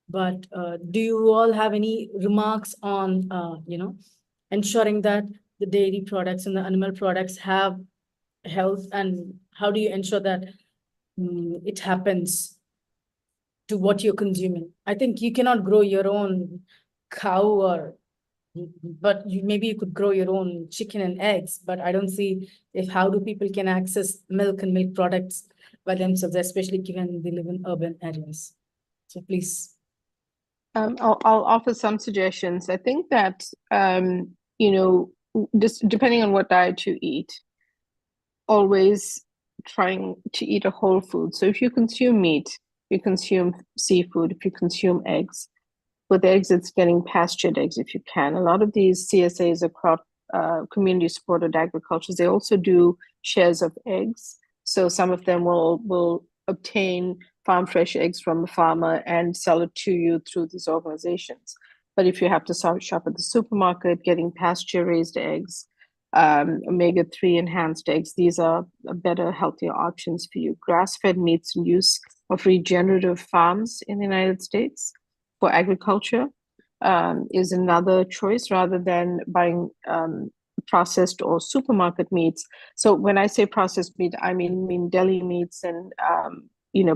But do you all have any remarks on, ensuring that the dairy products and the animal products have health, and how do you ensure that it happens to what you're consuming? I think you cannot grow your own cow, or but maybe you could grow your own chicken and eggs, but I don't see if how do people can access milk and milk products by themselves, especially given they live in urban areas. So please. I'll offer some suggestions. I think that, just depending on what diet you eat, always trying to eat a whole food. So if you consume meat, you consume seafood, if you consume eggs, with eggs, it's getting pastured eggs if you can. A lot of these CSAs are community supported agricultures. They also do shares of eggs. So some of them will obtain farm fresh eggs from a farmer and sell it to you through these organizations. But if you have to shop at the supermarket, getting pasture raised eggs, omega-3 enhanced eggs, these are better, healthier options for you. Grass-fed meats and use of regenerative farms in the United States for agriculture is another choice rather than buying processed or supermarket meats. So when I say processed meat, I mean deli meats and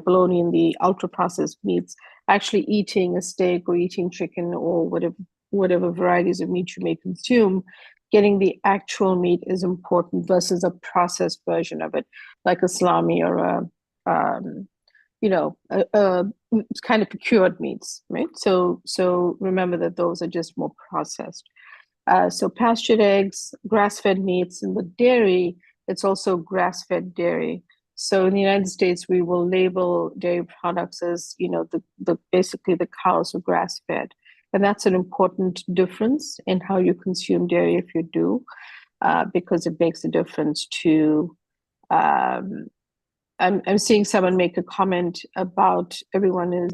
bologna and the ultra processed meats. Actually eating a steak or eating chicken or whatever varieties of meat you may consume, getting the actual meat is important versus a processed version of it, like a salami or it's kind of procured meats, right? So remember that those are just more processed. So pastured eggs, grass-fed meats, and with dairy, it's also grass-fed dairy. So in the United States, we will label dairy products as, the basically the cows are grass-fed. And that's an important difference in how you consume dairy if you do, because it makes a difference to I'm seeing someone make a comment about everyone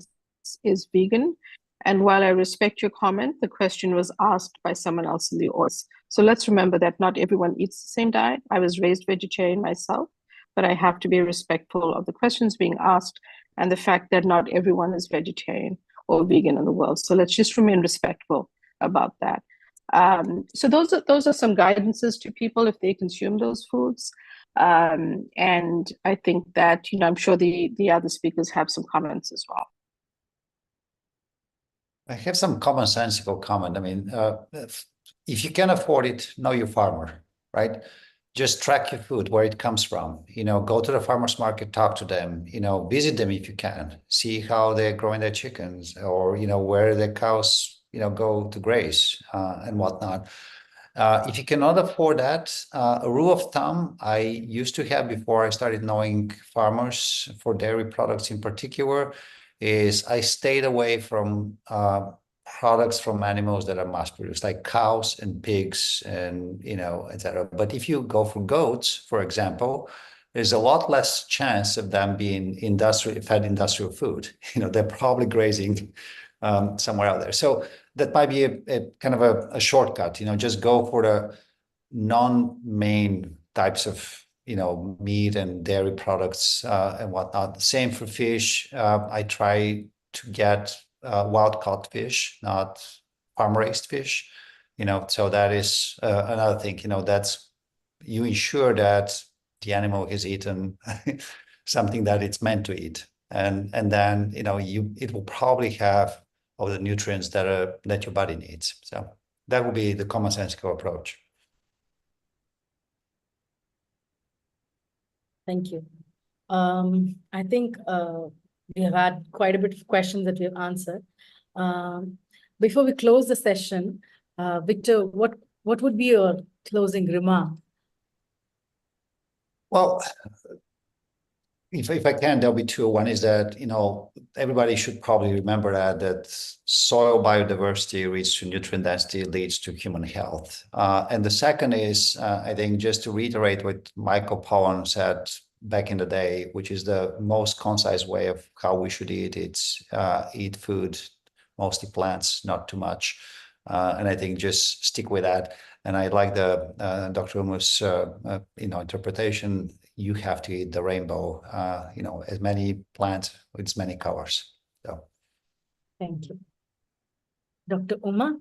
is vegan. And while I respect your comment, the question was asked by someone else in the audience. So let's remember that not everyone eats the same diet. I was raised vegetarian myself, but I have to be respectful of the questions being asked and the fact that not everyone is vegetarian or vegan in the world. So let's just remain respectful about that. So those are some guidances to people if they consume those foods. And I think that, I'm sure the other speakers have some comments as well. I have some commonsensical comment. I mean, if you can afford it, know your farmer, right? Just track your food, where it comes from. Go to the farmer's market, talk to them, visit them if you can, see how they're growing their chickens or, where the cows, go to graze and whatnot. If you cannot afford that, a rule of thumb I used to have before I started knowing farmers for dairy products in particular is I stayed away from products from animals that are mass produced, like cows and pigs and, etc. But if you go for goats, for example, there's a lot less chance of them being fed industrial food. They're probably grazing somewhere out there. So that might be a kind of a shortcut, just go for the non-main types of, meat and dairy products and whatnot. Same for fish. I try to get wild-caught fish, not farm-raised fish, so that is another thing, that's you ensure that the animal has eaten something that it's meant to eat. And then, it will probably have all the nutrients that your body needs. So that would be the commonsensical approach. Thank you. I think we have had quite a bit of questions that we have answered. Before we close the session, Victor, what would be your closing remark? Well, if I can, there'll be two. One is that, everybody should probably remember that soil biodiversity leads to nutrient density, leads to human health. And the second is, I think, just to reiterate what Michael Pollan said back in the day, which is the most concise way of how we should eat. It's eat food, mostly plants, not too much. And I think just stick with that. And I like the Dr. Umu's interpretation. You have to eat the rainbow, as many plants with as many colors. So, Thank you. Dr. Uma?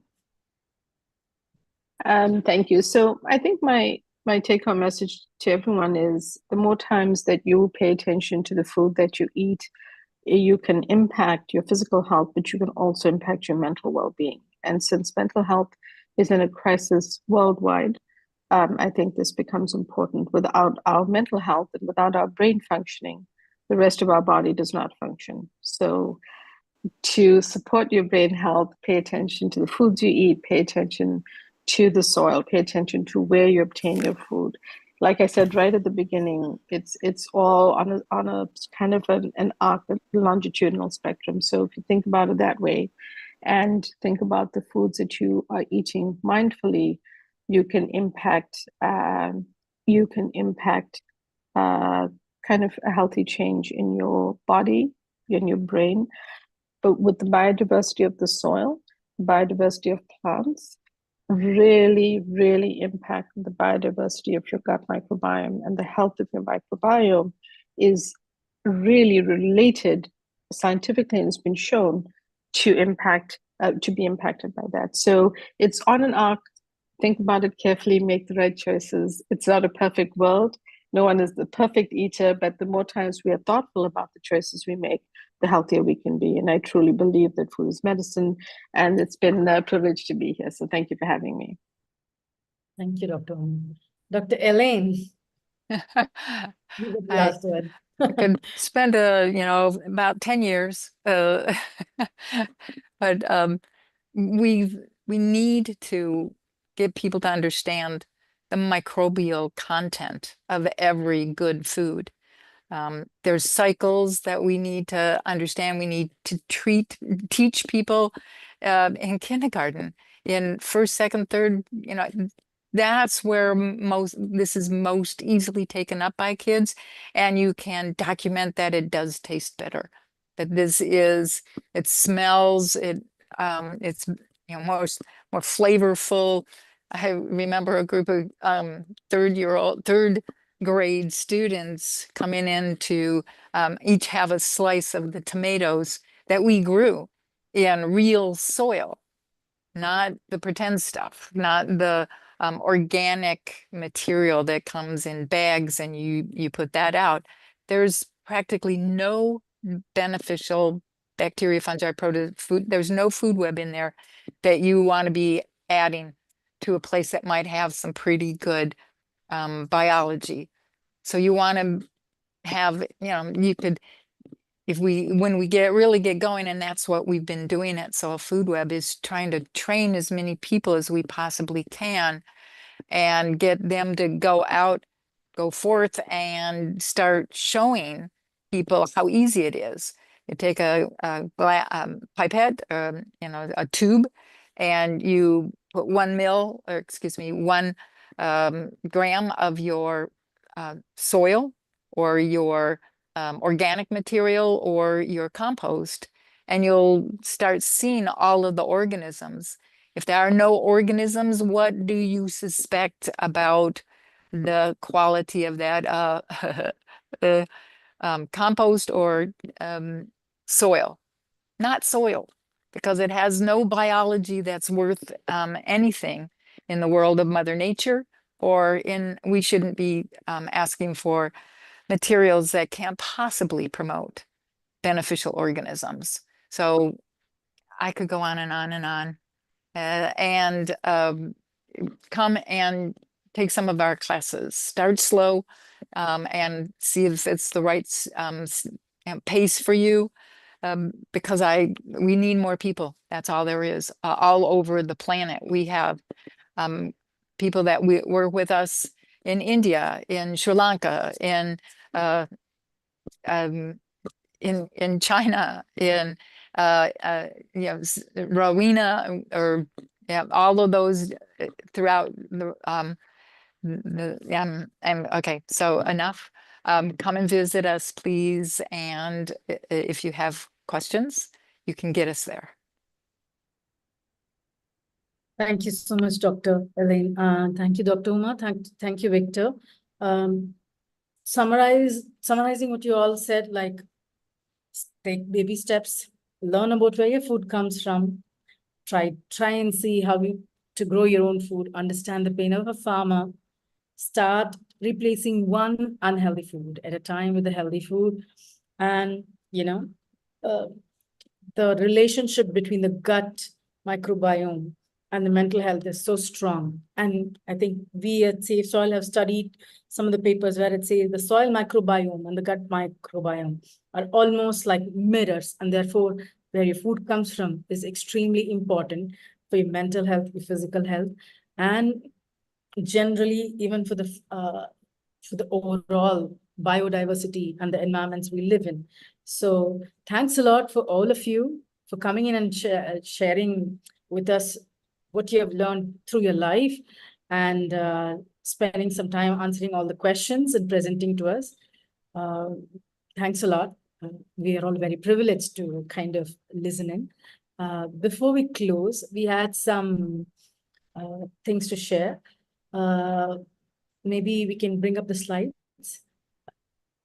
Thank you. So I think my take-home message to everyone is the more times that you pay attention to the food that you eat, you can impact your physical health, but you can also impact your mental well-being. And since mental health is in a crisis worldwide, I think this becomes important. Without our mental health and without our brain functioning, the rest of our body does not function. So to support your brain health, pay attention to the foods you eat, pay attention to the soil, pay attention to where you obtain your food. Like I said right at the beginning, it's all on a kind of an arc, a longitudinal spectrum. So if you think about it that way, and think about the foods that you are eating mindfully, you can impact kind of a healthy change in your body, in your brain. But with the biodiversity of the soil, biodiversity of plants, really, really impact the biodiversity of your gut microbiome, and the health of your microbiome is really related scientifically, and it's been shown to be impacted by that. So it's on an arc. Think about it carefully, make the right choices. It's not a perfect world. No one is the perfect eater, but the more times we are thoughtful about the choices we make, the healthier we can be. And I truly believe that food is medicine, and it's been a privilege to be here. So thank you for having me. Thank you, Dr. Uma. Dr. Elaine, you get the last word. I could spend about 10 years, but we need to get people to understand the microbial content of every good food. There's cycles that we need to understand. We need to teach people in kindergarten, in first, second, third, that's where this is most easily taken up by kids. And you can document that it does taste better, that it smells, it's more flavorful. I remember a group of third grade students coming in to each have a slice of the tomatoes that we grew in real soil, not the pretend stuff, not the organic material that comes in bags and you put that out. There's practically no beneficial bacteria, fungi, food. There's no food web in there that you want to be adding to a place that might have some pretty good biology. So you want to have, you could, when we really get going, and that's what we've been doing at Soil Food Web, is trying to train as many people as we possibly can and get them to go forth and start showing people how easy it is. You take a pipette, a tube, and you put 1 gram of your soil or your organic material or your compost, and you'll start seeing all of the organisms. If there are no organisms, what do you suspect about the quality of that compost or soil? Not soil, because it has no biology that's worth anything in the world of Mother Nature, we shouldn't be asking for materials that can't possibly promote beneficial organisms. So I could go on and on and on. And come and take some of our classes. Start slow and see if it's the right pace for you. Because we need more people. That's all there is. All over the planet, we have people that work with us in India, in Sri Lanka, in in China, in Rowena, or all of those throughout okay, so enough. Come and visit us, please, and if you have questions, you can get us there. Thank you so much, Dr. Elaine. Thank you, Dr. Uma. Thank you, Victor. Summarizing what you all said, like take baby steps, learn about where your food comes from, try and see how to grow your own food, understand the pain of a farmer, start replacing one unhealthy food at a time with a healthy food. And, the relationship between the gut microbiome and the mental health is so strong. And I think we at Safe Soil have studied some of the papers where it says the soil microbiome and the gut microbiome are almost like mirrors. And therefore, where your food comes from is extremely important for your mental health, your physical health, and generally even for the overall biodiversity and the environments we live in. So thanks a lot for all of you for coming in and sharing with us what you have learned through your life, and spending some time answering all the questions and presenting to us. Thanks a lot. We are all very privileged to kind of listen in. Before we close, we had some things to share. Maybe we can bring up the slides.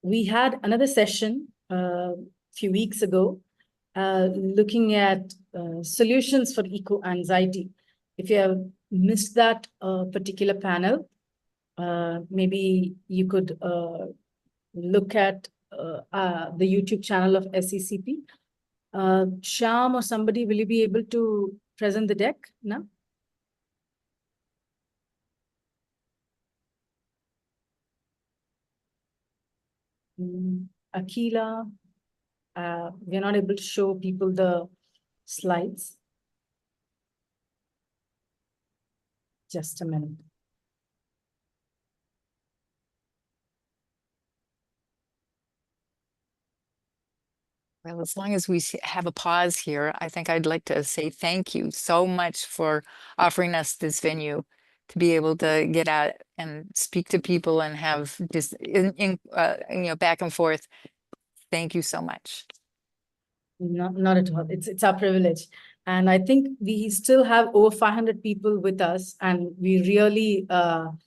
We had another session a few weeks ago looking at solutions for eco-anxiety. If you have missed that particular panel, maybe you could look at the YouTube channel of SECP. Shyam or somebody, will you be able to present the deck now? Akila, we're not able to show people the slides. Just a minute. Well, as long as we have a pause here, I think I'd like to say thank you so much for offering us this venue to be able to get out and speak to people and have this back and forth. Thank you so much. Not at all. It's our privilege. And I think we still have over 500 people with us, and we really glad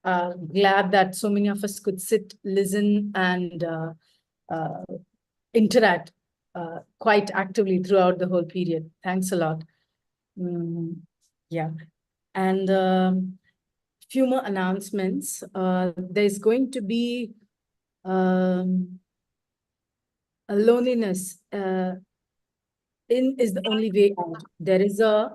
that so many of us could sit, listen, and interact quite actively throughout the whole period. Thanks a lot. Yeah. And few more announcements. There's going to be a loneliness is the only way out. There is a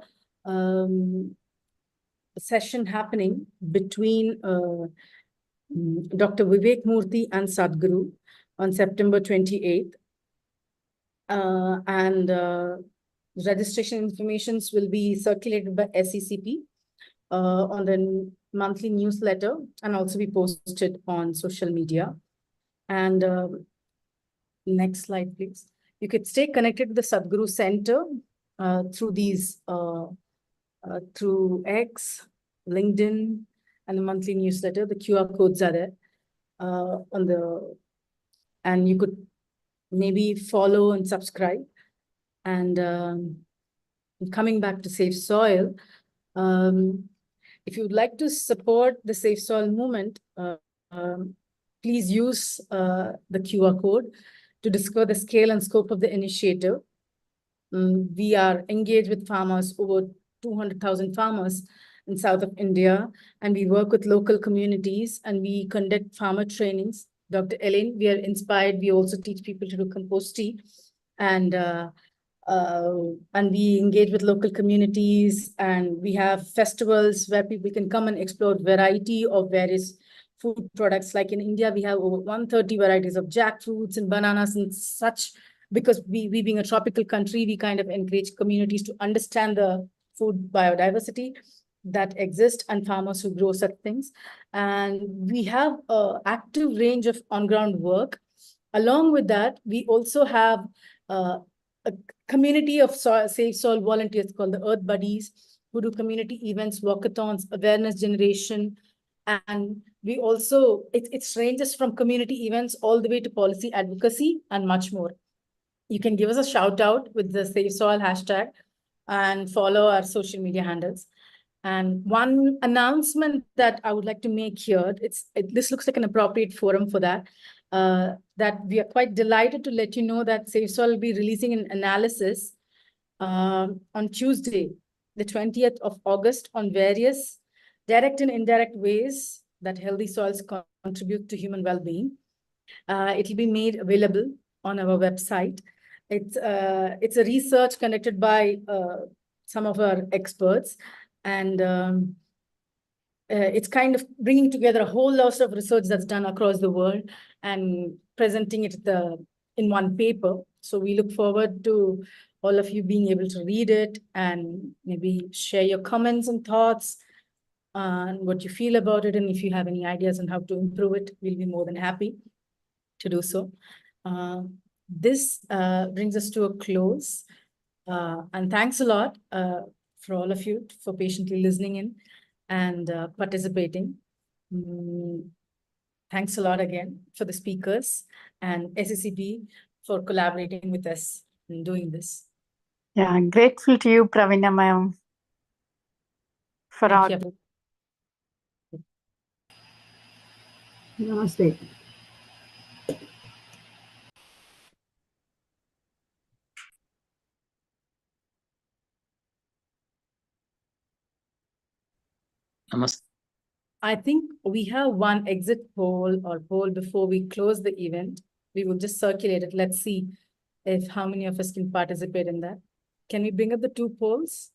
session happening between Dr. Vivek Murthy and Sadhguru on September 28th. And registration informations will be circulated by SECP on the monthly newsletter and also be posted on social media. And next slide, please. You could stay connected to the Sadhguru Center through these, through X, LinkedIn, and the monthly newsletter. The QR codes are there and you could maybe follow and subscribe. And coming back to Safe Soil, if you would like to support the Safe Soil movement, please use the QR code to discover the scale and scope of the initiative. We are engaged with farmers, over 200,000 farmers in south of India, and we work with local communities and we conduct farmer trainings. Dr. Elaine, we are inspired. We also teach people to do compost tea, and we engage with local communities, and we have festivals where people can come and explore variety of various food products. Like in India, we have over 130 varieties of jackfruits and bananas and such, because we being a tropical country, we kind of encourage communities to understand the food biodiversity. that exist and farmers who grow such things. And we have an active range of on-ground work. Along with that, we also have a community of safe soil volunteers called the Earth Buddies, who do community events, walkathons, awareness generation. And we also, it ranges from community events all the way to policy advocacy and much more. You can give us a shout out with the Safe Soil hashtag and follow our social media handles. And one announcement that I would like to make here, this looks like an appropriate forum for that, that we are quite delighted to let you know that Safe Soil will be releasing an analysis on Tuesday, the 20th of August, on various direct and indirect ways that healthy soils contribute to human well-being. It will be made available on our website. It's a research conducted by some of our experts, and it's kind of bringing together a whole lot of research that's done across the world and presenting it in one paper. So we look forward to all of you being able to read it and maybe share your comments and thoughts on what you feel about it. And if you have any ideas on how to improve it, we'll be more than happy to do so. This brings us to a close. And thanks a lot for all of you for patiently listening in and participating. Thanks a lot again for the speakers and SCCP for collaborating with us in doing this. Yeah, grateful to you, Pravina ma'am, for all. Thank you. Namaste. Namaste. I think we have one exit poll or poll before we close the event. We will just circulate it. Let's see if how many of us can participate in that. Can we bring up the two polls?